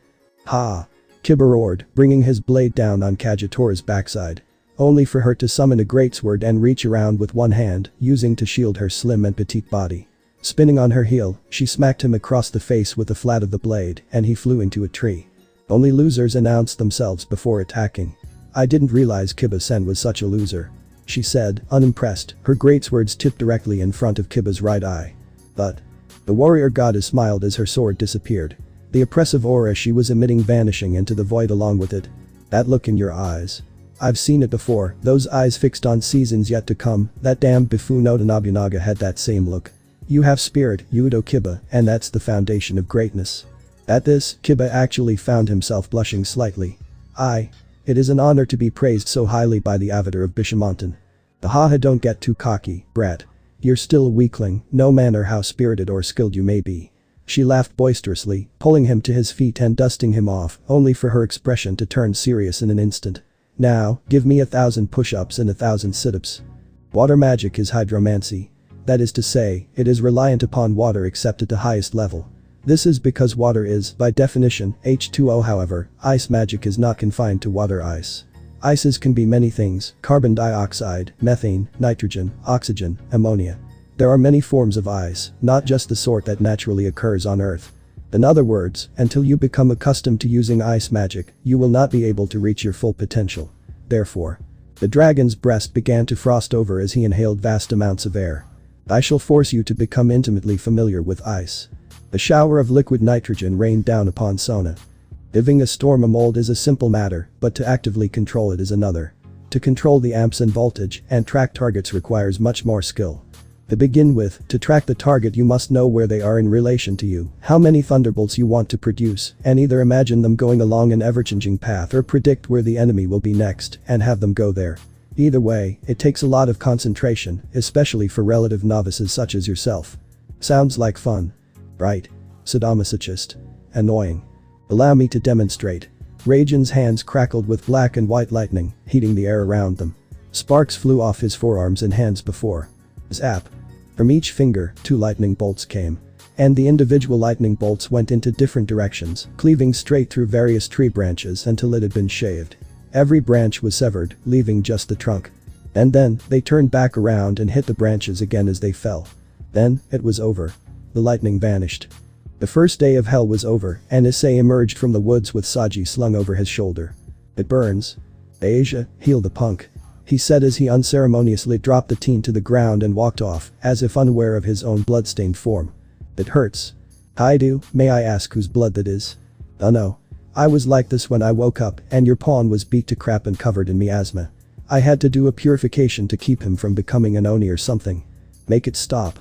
A: Ha! Kiba roared, bringing his blade down on Kagetora's backside. Only for her to summon a greatsword and reach around with one hand, using to shield her slim and petite body. Spinning on her heel, she smacked him across the face with the flat of the blade, and he flew into a tree. Only losers announced themselves before attacking. I didn't realize Kiba-sen was such a loser. She said, unimpressed, her greatswords tipped directly in front of Kiba's right eye. But. The warrior goddess smiled as her sword disappeared. The oppressive aura she was emitting vanishing into the void along with it. That look in your eyes. I've seen it before, those eyes fixed on seasons yet to come, that damn buffoon Oda Nobunaga had that same look. You have spirit, Udo Kiba, and that's the foundation of greatness. At this, Kiba actually found himself blushing slightly. It is an honor to be praised so highly by the avatar of Bishamontan. Haha, don't get too cocky, brat. You're still a weakling, no matter how spirited or skilled you may be. She laughed boisterously, pulling him to his feet and dusting him off, only for her expression to turn serious in an instant. Now, give me 1,000 push-ups and 1,000 sit-ups. Water magic is hydromancy. That is to say, it is reliant upon water except at the highest level. This is because water is, by definition, H2O. However, ice magic is not confined to water ice. Ices can be many things: carbon dioxide, methane, nitrogen, oxygen, ammonia. There are many forms of ice, not just the sort that naturally occurs on Earth. In other words, until you become accustomed to using ice magic, you will not be able to reach your full potential. Therefore, the dragon's breast began to frost over as he inhaled vast amounts of air. I shall force you to become intimately familiar with ice. A shower of liquid nitrogen rained down upon Sona. Living a storm a mold is a simple matter, but to actively control it is another. To control the amps and voltage and track targets requires much more skill. To begin with, to track the target you must know where they are in relation to you, how many thunderbolts you want to produce, and either imagine them going along an ever-changing path or predict where the enemy will be next and have them go there. Either way, it takes a lot of concentration, especially for relative novices such as yourself. Sounds like fun. Right? Sadomasochist. Annoying. Allow me to demonstrate. Rajan's hands crackled with black and white lightning, heating the air around them. Sparks flew off his forearms and hands before. Zap. From each finger, 2 lightning bolts came. And the individual lightning bolts went into different directions, cleaving straight through various tree branches until it had been shaved. Every branch was severed, leaving just the trunk. And then, they turned back around and hit the branches again as they fell. Then, it was over. The lightning vanished. The first day of hell was over, and Issei emerged from the woods with Saji slung over his shoulder. It burns. Asia, heal the punk. He said as he unceremoniously dropped the teen to the ground and walked off, as if unaware of his own blood-stained form. It hurts. I do, may I ask whose blood that is? Oh no. I was like this when I woke up and your pawn was beat to crap and covered in miasma. I had to do a purification to keep him from becoming an oni or something. Make it stop.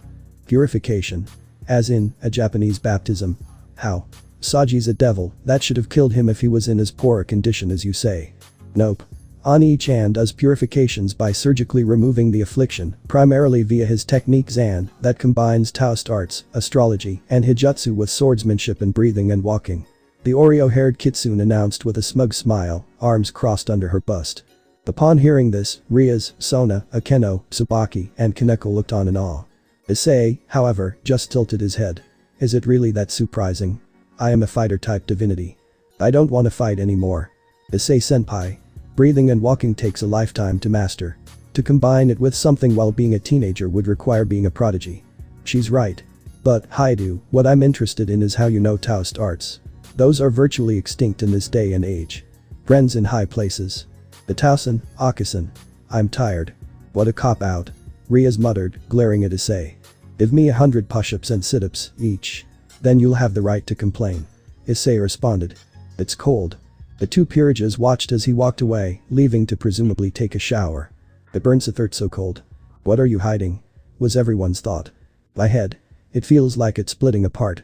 A: Purification. As in, a Japanese baptism. How? Saji's a devil, that should have killed him if he was in as poor a condition as you say. Nope. Ani-chan does purifications by surgically removing the affliction, primarily via his technique Zan, that combines Taoist arts, astrology, and Hijutsu with swordsmanship and breathing and walking. The Oreo-haired kitsune announced with a smug smile, arms crossed under her bust. Upon hearing this, Rias, Sona, Akeno, Tsubaki, and Kaneko looked on in awe. Issei, however, just tilted his head. Is it really that surprising? I am a fighter-type divinity. I don't want to fight anymore. Issei-senpai. Breathing and walking takes a lifetime to master. To combine it with something while being a teenager would require being a prodigy. She's right. But, Haidu, what I'm interested in is how you know Taoist arts. Those are virtually extinct in this day and age. Friends in high places. The Taosan, Akasan. I'm tired. What a cop-out. Rias muttered, glaring at Issei. Give me 100 push-ups and sit-ups, each. Then you'll have the right to complain. Issei responded. It's cold. The two peerages watched as he walked away, leaving to presumably take a shower. It burns the third so cold. What are you hiding? Was everyone's thought. My head. It feels like it's splitting apart.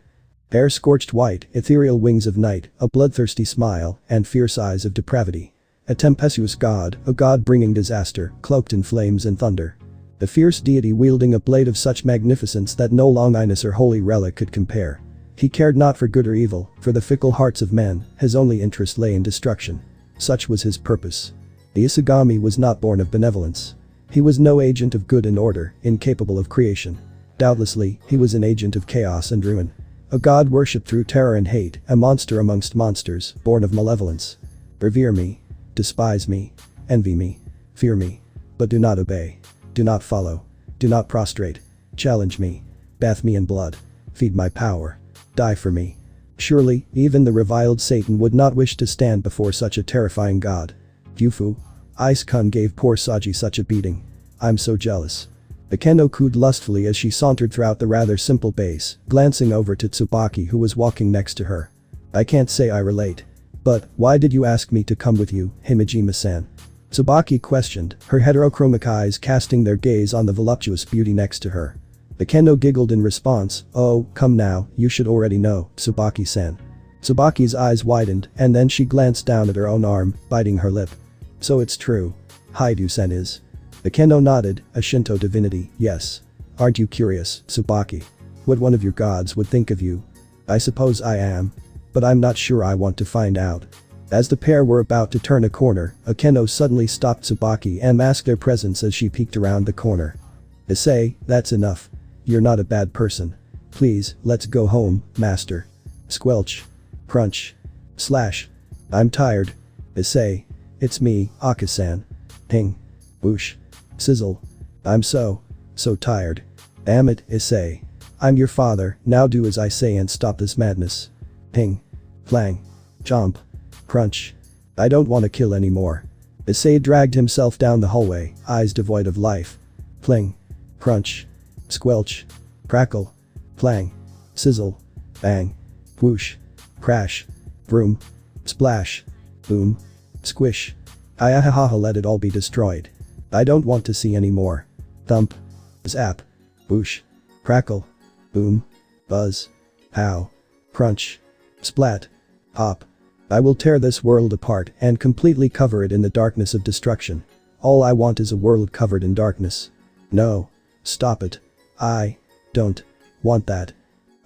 A: Hair scorched white, ethereal wings of night, a bloodthirsty smile, and fierce eyes of depravity. A tempestuous god, a god bringing disaster, cloaked in flames and thunder. The fierce deity wielding a blade of such magnificence that no Longinus or holy relic could compare. He cared not for good or evil, for the fickle hearts of men, his only interest lay in destruction. Such was his purpose. The Isagami was not born of benevolence. He was no agent of good and order, incapable of creation. Doubtlessly, he was an agent of chaos and ruin. A god worshipped through terror and hate, a monster amongst monsters, born of malevolence. Revere me. Despise me. Envy me. Fear me. But do not obey. Do not follow. Do not prostrate. Challenge me. Bath me in blood. Feed my power. Die for me. Surely, even the reviled Satan would not wish to stand before such a terrifying god. Yufu. Ice-kun gave poor Saji such a beating. I'm so jealous. Akeno cooed lustfully as she sauntered throughout the rather simple base, glancing over to Tsubaki who was walking next to her. I can't say I relate. But, why did you ask me to come with you, Himejima-san? Tsubaki questioned, her heterochromic eyes casting their gaze on the voluptuous beauty next to her. Akeno giggled in response, oh, come now, you should already know, Tsubaki-san. Tsubaki's eyes widened, and then she glanced down at her own arm, biting her lip. So it's true. Haidu-san is. Akeno nodded, a Shinto divinity, yes. Aren't you curious, Tsubaki? What one of your gods would think of you? I suppose I am. But I'm not sure I want to find out. As the pair were about to turn a corner, Akeno suddenly stopped Tsubaki and masked their presence as she peeked around the corner. Issei, that's enough. You're not a bad person. Please, let's go home, master. Squelch. Crunch. Slash. I'm tired. Issei. It's me, Akasan. Ping. Whoosh. Sizzle. I'm so tired. Damn it, Issei. I'm your father, now do as I say and stop this madness. Ping. Clang. Chomp. Crunch. I don't want to kill anymore. Issei dragged himself down the hallway, eyes devoid of life. Fling. Crunch. Squelch. Crackle. Clang. Sizzle. Bang. Whoosh. Crash. Vroom. Splash. Boom. Squish. Ayahaha, let it all be destroyed. I don't want to see any more. Thump. Zap. Whoosh. Crackle. Boom. Buzz. Pow. Crunch. Splat. Pop. I will tear this world apart and completely cover it in the darkness of destruction. All I want is a world covered in darkness. No. Stop it. I don't want that.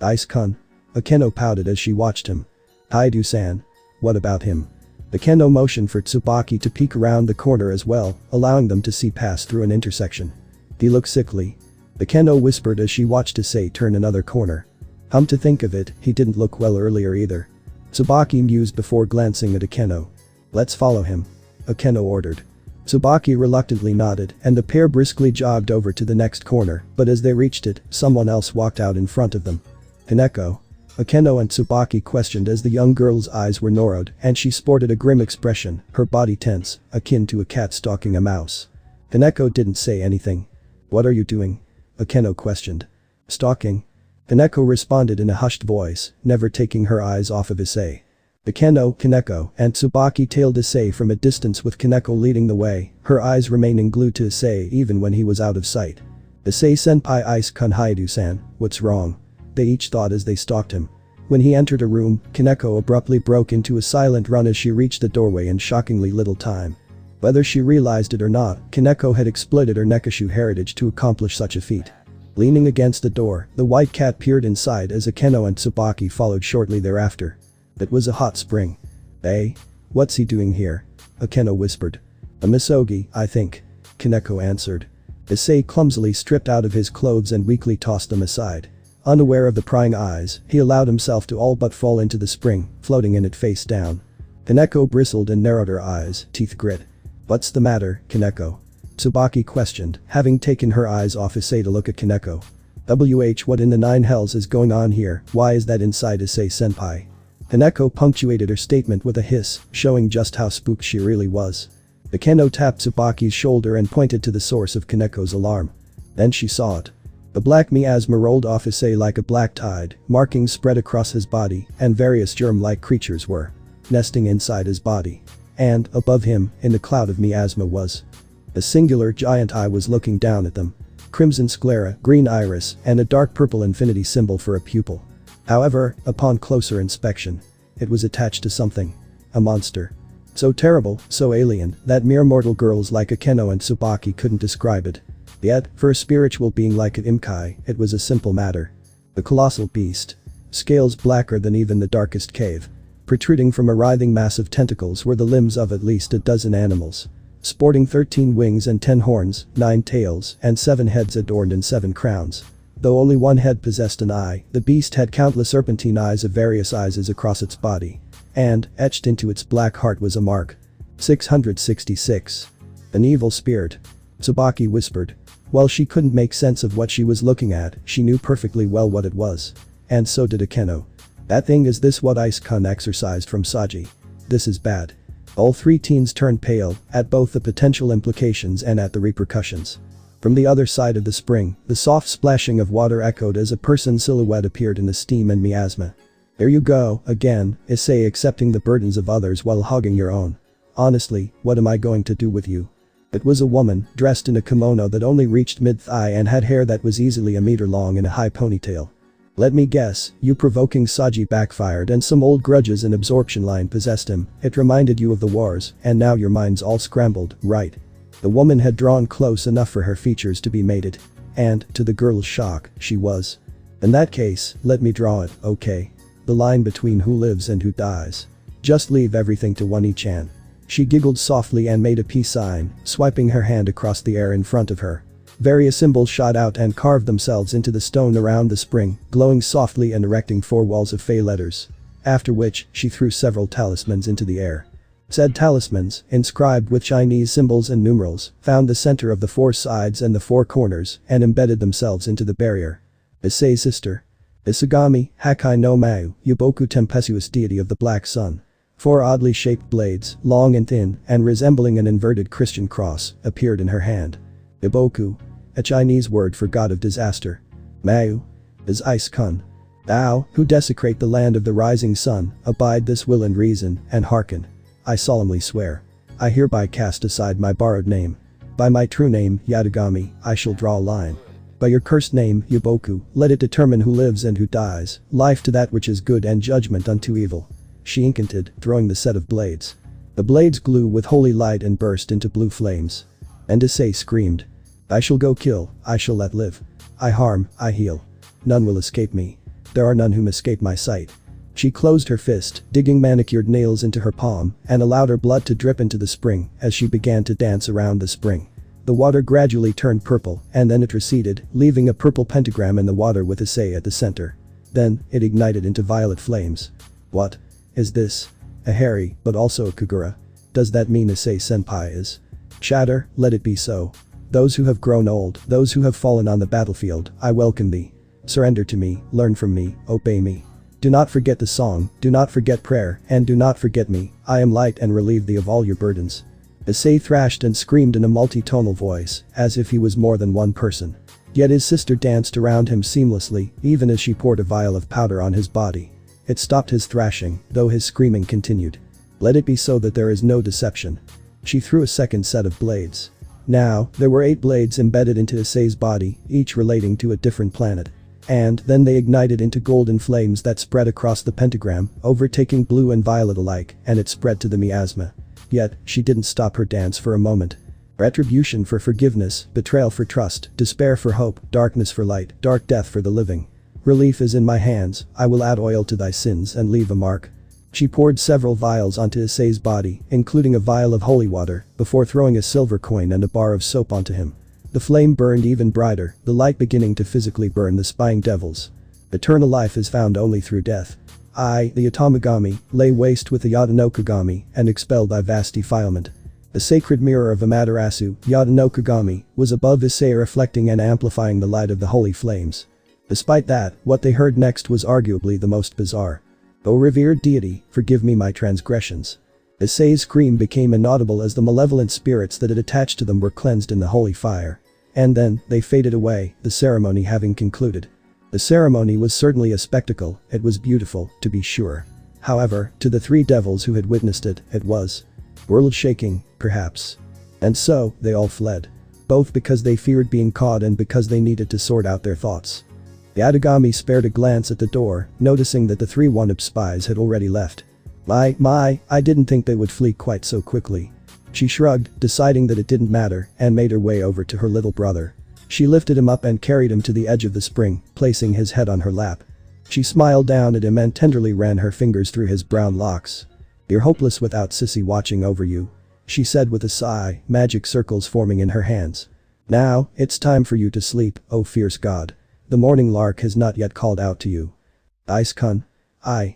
A: Ice-kun. Akeno pouted as she watched him. Haidu-san. What about him? Akeno motioned for Tsubaki to peek around the corner as well, allowing them to see past through an intersection. He looked sickly. Akeno whispered as she watched Issei turn another corner. To think of it, he didn't look well earlier either. Tsubaki mused before glancing at Akeno. Let's follow him. Akeno ordered. Tsubaki reluctantly nodded and the pair briskly jogged over to the next corner, but as they reached it, someone else walked out in front of them. Hineko. Akeno and Tsubaki questioned as the young girl's eyes were narrowed and she sported a grim expression, her body tense, akin to a cat stalking a mouse. Hineko didn't say anything. What are you doing? Akeno questioned. Stalking. Hineko responded in a hushed voice, never taking her eyes off of Issei. Akeno, Kaneko, and Tsubaki tailed Issei from a distance with Kaneko leading the way, her eyes remaining glued to Issei even when he was out of sight. Issei-senpai Ice-kun Haidu-san, what's wrong? They each thought as they stalked him. When he entered a room, Kaneko abruptly broke into a silent run as she reached the doorway in shockingly little time. Whether she realized it or not, Kaneko had exploited her Nekashu heritage to accomplish such a feat. Leaning against the door, the white cat peered inside as Akeno and Tsubaki followed shortly thereafter. It was a hot spring. Hey? What's he doing here? Akeno whispered. A misogi, I think. Kaneko answered. Issei clumsily stripped out of his clothes and weakly tossed them aside. Unaware of the prying eyes, he allowed himself to all but fall into the spring, floating in it face down. Kaneko bristled and narrowed her eyes, teeth grit. What's the matter, Kaneko? Tsubaki questioned, having taken her eyes off Issei to look at Kaneko. What in the nine hells is going on here, why is that inside Issei-senpai? Kaneko punctuated her statement with a hiss, showing just how spooked she really was. Akeno tapped Tsubaki's shoulder and pointed to the source of Kaneko's alarm. Then she saw it. The black miasma rolled off Issei like a black tide, markings spread across his body, and various germ-like creatures were nesting inside his body. And, above him, in the cloud of miasma was a singular giant eye was looking down at them. Crimson sclera, green iris, and a dark purple infinity symbol for a pupil. However, upon closer inspection, it was attached to something. A monster. So terrible, so alien, that mere mortal girls like Akeno and Tsubaki couldn't describe it. Yet, for a spiritual being like Imkai, it was a simple matter. The colossal beast. Scales blacker than even the darkest cave. Protruding from a writhing mass of tentacles were the limbs of at least a dozen animals. Sporting 13 wings and 10 horns, 9 tails, and 7 heads adorned in 7 crowns. Though only one head possessed an eye, the beast had countless serpentine eyes of various sizes across its body. And, etched into its black heart was a mark. 666. An evil spirit. Tsubaki whispered. While she couldn't make sense of what she was looking at, she knew perfectly well what it was. And so did Akeno. That thing is this what Ice-kun exorcised from Saji? This is bad. All three teens turned pale, at both the potential implications and at the repercussions. From the other side of the spring, the soft splashing of water echoed as a person's silhouette appeared in the steam and miasma. There you go, again, Issei, accepting the burdens of others while hogging your own. Honestly, what am I going to do with you? It was a woman, dressed in a kimono that only reached mid-thigh and had hair that was easily a meter long in a high ponytail. Let me guess, you provoking Saji backfired and some old grudges and absorption line possessed him, it reminded you of the wars, and now your mind's all scrambled, right? The woman had drawn close enough for her features to be mated. and, to the girl's shock, she was. In that case, let me draw it, okay? The line between who lives and who dies. Just leave everything to Wani-chan. She giggled softly and made a peace sign, swiping her hand across the air in front of her. Various symbols shot out and carved themselves into the stone around the spring, glowing softly and erecting 4 walls of Fey letters. After which, she threw several talismans into the air. Said talismans, inscribed with Chinese symbols and numerals, found the center of the 4 sides and the 4 corners and embedded themselves into the barrier. Issei's sister. Isagami, Hakai no Maou, Yuboku tempestuous deity of the black sun. 4 oddly shaped blades, long and thin, and resembling an inverted Christian cross, appeared in her hand. Iboku. A Chinese word for god of disaster. Maou. Is ice kun. Thou, who desecrate the land of the rising sun, abide this will and reason, and hearken. I solemnly swear. I hereby cast aside my borrowed name. By my true name, Yatagami, I shall draw a line. By your cursed name, Yuboku, let it determine who lives and who dies, life to that which is good and judgment unto evil. She incanted, throwing the set of blades. The blades glue with holy light and burst into blue flames. And Issei screamed. I shall go kill, I shall let live. I harm, I heal. None will escape me. There are none whom escape my sight. She closed her fist, digging manicured nails into her palm, and allowed her blood to drip into the spring as she began to dance around the spring. The water gradually turned purple, and then it receded, leaving a purple pentagram in the water with Issei at the center. Then, it ignited into violet flames. What is this? A hairy, but also a Kagura. Does that mean Issei senpai is? Chatter, let it be so. Those who have grown old, those who have fallen on the battlefield, I welcome thee. Surrender to me, learn from me, obey me. Do not forget the song, do not forget prayer, and do not forget me. I am light and relieve thee of all your burdens. Issei thrashed and screamed in a multi-tonal voice, as if he was more than one person. Yet his sister danced around him seamlessly, even as she poured a vial of powder on his body. It stopped his thrashing, though his screaming continued. Let it be so that there is no deception. She threw a second set of blades. Now, there were 8 blades embedded into Issei's body, each relating to a different planet. And then they ignited into golden flames that spread across the pentagram, overtaking blue and violet alike, and it spread to the miasma. Yet, she didn't stop her dance for a moment. Retribution for forgiveness, betrayal for trust, despair for hope, darkness for light, dark death for the living. Relief is in my hands, I will add oil to thy sins and leave a mark. She poured several vials onto Issei's body, including a vial of holy water, before throwing a silver coin and a bar of soap onto him. The flame burned even brighter, the light beginning to physically burn the spying devils. Eternal life is found only through death. I, the Atamagami, lay waste with the Yadanokagami and expel thy vast defilement. The sacred mirror of Amaterasu, Yadanokagami, was above Issei, reflecting and amplifying the light of the holy flames. Despite that, what they heard next was arguably the most bizarre. O revered deity, forgive me my transgressions. Issei's scream became inaudible as the malevolent spirits that had attached to them were cleansed in the holy fire. And then, they faded away, the ceremony having concluded. The ceremony was certainly a spectacle, it was beautiful, to be sure. However, to the 3 devils who had witnessed it, it was world-shaking, perhaps. And so, they all fled. Both because they feared being caught and because they needed to sort out their thoughts. The Yatagami spared a glance at the door, noticing that the 3 wanted spies had already left. I didn't think they would flee quite so quickly. She shrugged, deciding that it didn't matter, and made her way over to her little brother. She lifted him up and carried him to the edge of the spring, placing his head on her lap. She smiled down at him and tenderly ran her fingers through his brown locks. You're hopeless without Sissy watching over you, she said with a sigh, magic circles forming in her hands. Now, it's time for you to sleep, O fierce god. The morning lark has not yet called out to you. Ice-kun. The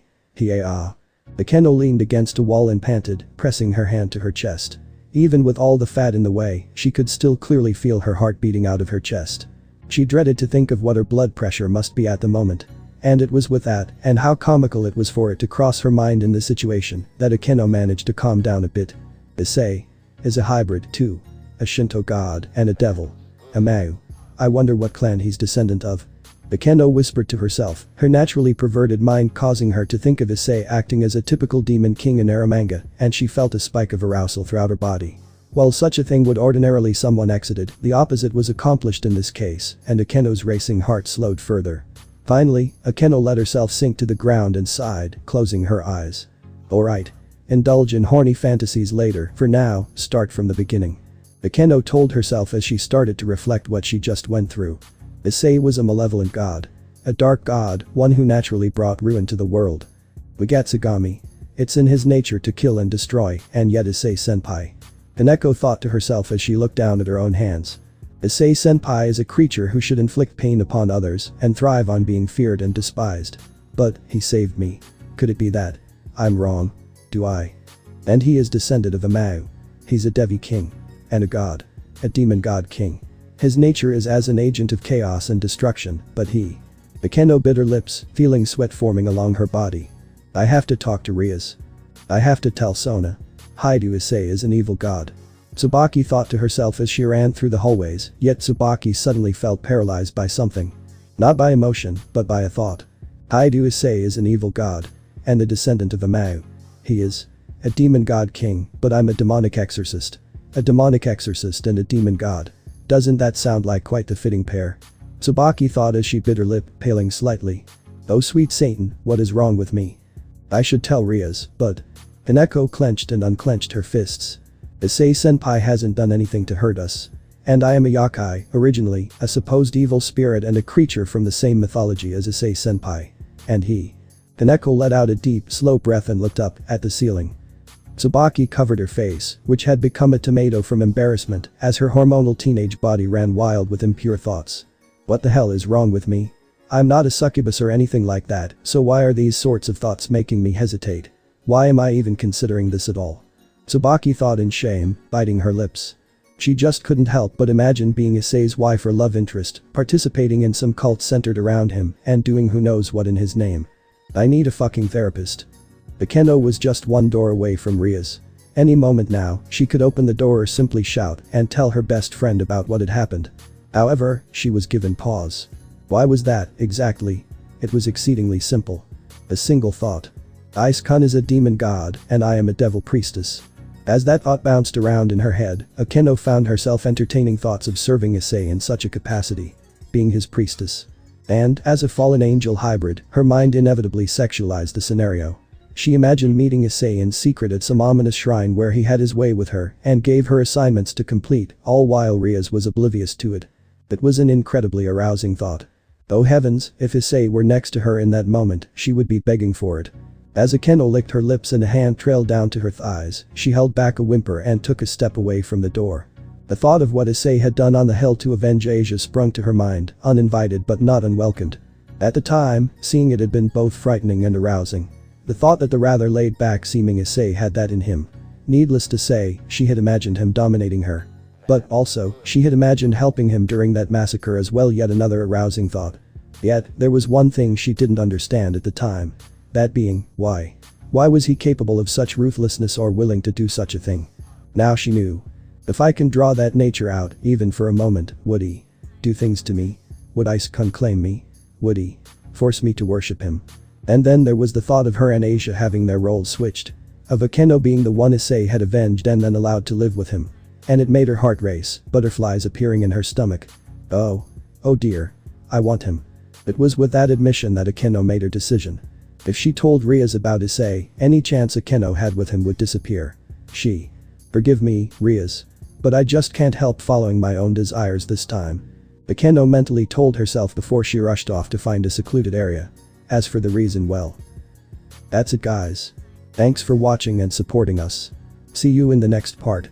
A: Kendo leaned against a wall and panted, pressing her hand to her chest. Even with all the fat in the way, she could still clearly feel her heart beating out of her chest. She dreaded to think of what her blood pressure must be at the moment. And it was with that, and how comical it was for it to cross her mind in this situation, that Akeno managed to calm down a bit. Issei is a hybrid, too. A Shinto god and a devil. A Maou. I wonder what clan he's descendant of. Akeno whispered to herself, her naturally perverted mind causing her to think of Issei acting as a typical demon king in Aramanga, and she felt a spike of arousal throughout her body. While such a thing would ordinarily someone exited, the opposite was accomplished in this case, and Akeno's racing heart slowed further. Finally, Akeno let herself sink to the ground and sighed, closing her eyes. Alright. Indulge in horny fantasies later, for now, start from the beginning. Akeno told herself as she started to reflect what she just went through. Issei was a malevolent god. A dark god, one who naturally brought ruin to the world. Wigatsugami. It's in his nature to kill and destroy, and yet Issei-senpai. Kaneko thought to herself as she looked down at her own hands. Issei-senpai is a creature who should inflict pain upon others and thrive on being feared and despised. But, he saved me. Could it be that? I'm wrong. Do I? And he is descendant of a Maou. He's a Devi king. And a god. A demon god king. His nature is as an agent of chaos and destruction, but he. Akeno bit her lips, feeling sweat forming along her body. I have to talk to Rias. I have to tell Sona. Haidu Issei is an evil god. Tsubaki thought to herself as she ran through the hallways, yet Tsubaki suddenly felt paralyzed by something. Not by emotion, but by a thought. Haidu Issei is an evil god. And the descendant of a Maou. He is. A demon god king, but I'm a demonic exorcist. A demonic exorcist and a demon god. Doesn't that sound like quite the fitting pair? Tsubaki thought as she bit her lip, paling slightly. Oh sweet Satan, what is wrong with me? I should tell Rias, but. Kaneko clenched and unclenched her fists. Issei-senpai hasn't done anything to hurt us. And I am a yakai, originally, a supposed evil spirit and a creature from the same mythology as Issei-senpai. And he. Kaneko let out a deep, slow breath and looked up at the ceiling. Tsubaki covered her face, which had become a tomato from embarrassment, as her hormonal teenage body ran wild with impure thoughts. What the hell is wrong with me? I'm not a succubus or anything like that, so why are these sorts of thoughts making me hesitate? Why am I even considering this at all? Tsubaki thought in shame, biting her lips. She just couldn't help but imagine being Issei's wife or love interest, participating in some cult centered around him, and doing who knows what in his name. I need a fucking therapist. Akeno was just one door away from Rias. Any moment now, she could open the door or simply shout and tell her best friend about what had happened. However, she was given pause. Why was that, exactly? It was exceedingly simple. A single thought. Ice-kun is a demon god, and I am a devil priestess. As that thought bounced around in her head, Akeno found herself entertaining thoughts of serving Issei in such a capacity. Being his priestess. And, as a fallen angel hybrid, her mind inevitably sexualized the scenario. She imagined meeting Issei in secret at some ominous shrine where he had his way with her and gave her assignments to complete, all while Rias was oblivious to it. It was an incredibly arousing thought. Oh heavens, if Issei were next to her in that moment, she would be begging for it. As Akeno licked her lips and a hand trailed down to her thighs, she held back a whimper and took a step away from the door. The thought of what Issei had done on the hill to avenge Asia sprung to her mind, uninvited but not unwelcomed. At the time, seeing it had been both frightening and arousing. The thought that the rather laid-back seeming Issei had that in him. Needless to say, she had imagined him dominating her. But also, she had imagined helping him during that massacre as well, yet another arousing thought. Yet, there was one thing she didn't understand at the time. That being, why? Why was he capable of such ruthlessness or willing to do such a thing? Now she knew. If I can draw that nature out, even for a moment, would he do things to me? Would Ice-kun claim me? Would he force me to worship him? And then there was the thought of her and Asia having their roles switched. Of Akeno being the one Issei had avenged and then allowed to live with him. And it made her heart race, butterflies appearing in her stomach. Oh dear. I want him. It was with that admission that Akeno made her decision. If she told Rias about Issei, any chance Akeno had with him would disappear. She. Forgive me, Rias. But I just can't help following my own desires this time. Akeno mentally told herself before she rushed off to find a secluded area. As for the reason, well. That's it guys. Thanks for watching and supporting us. See you in the next part.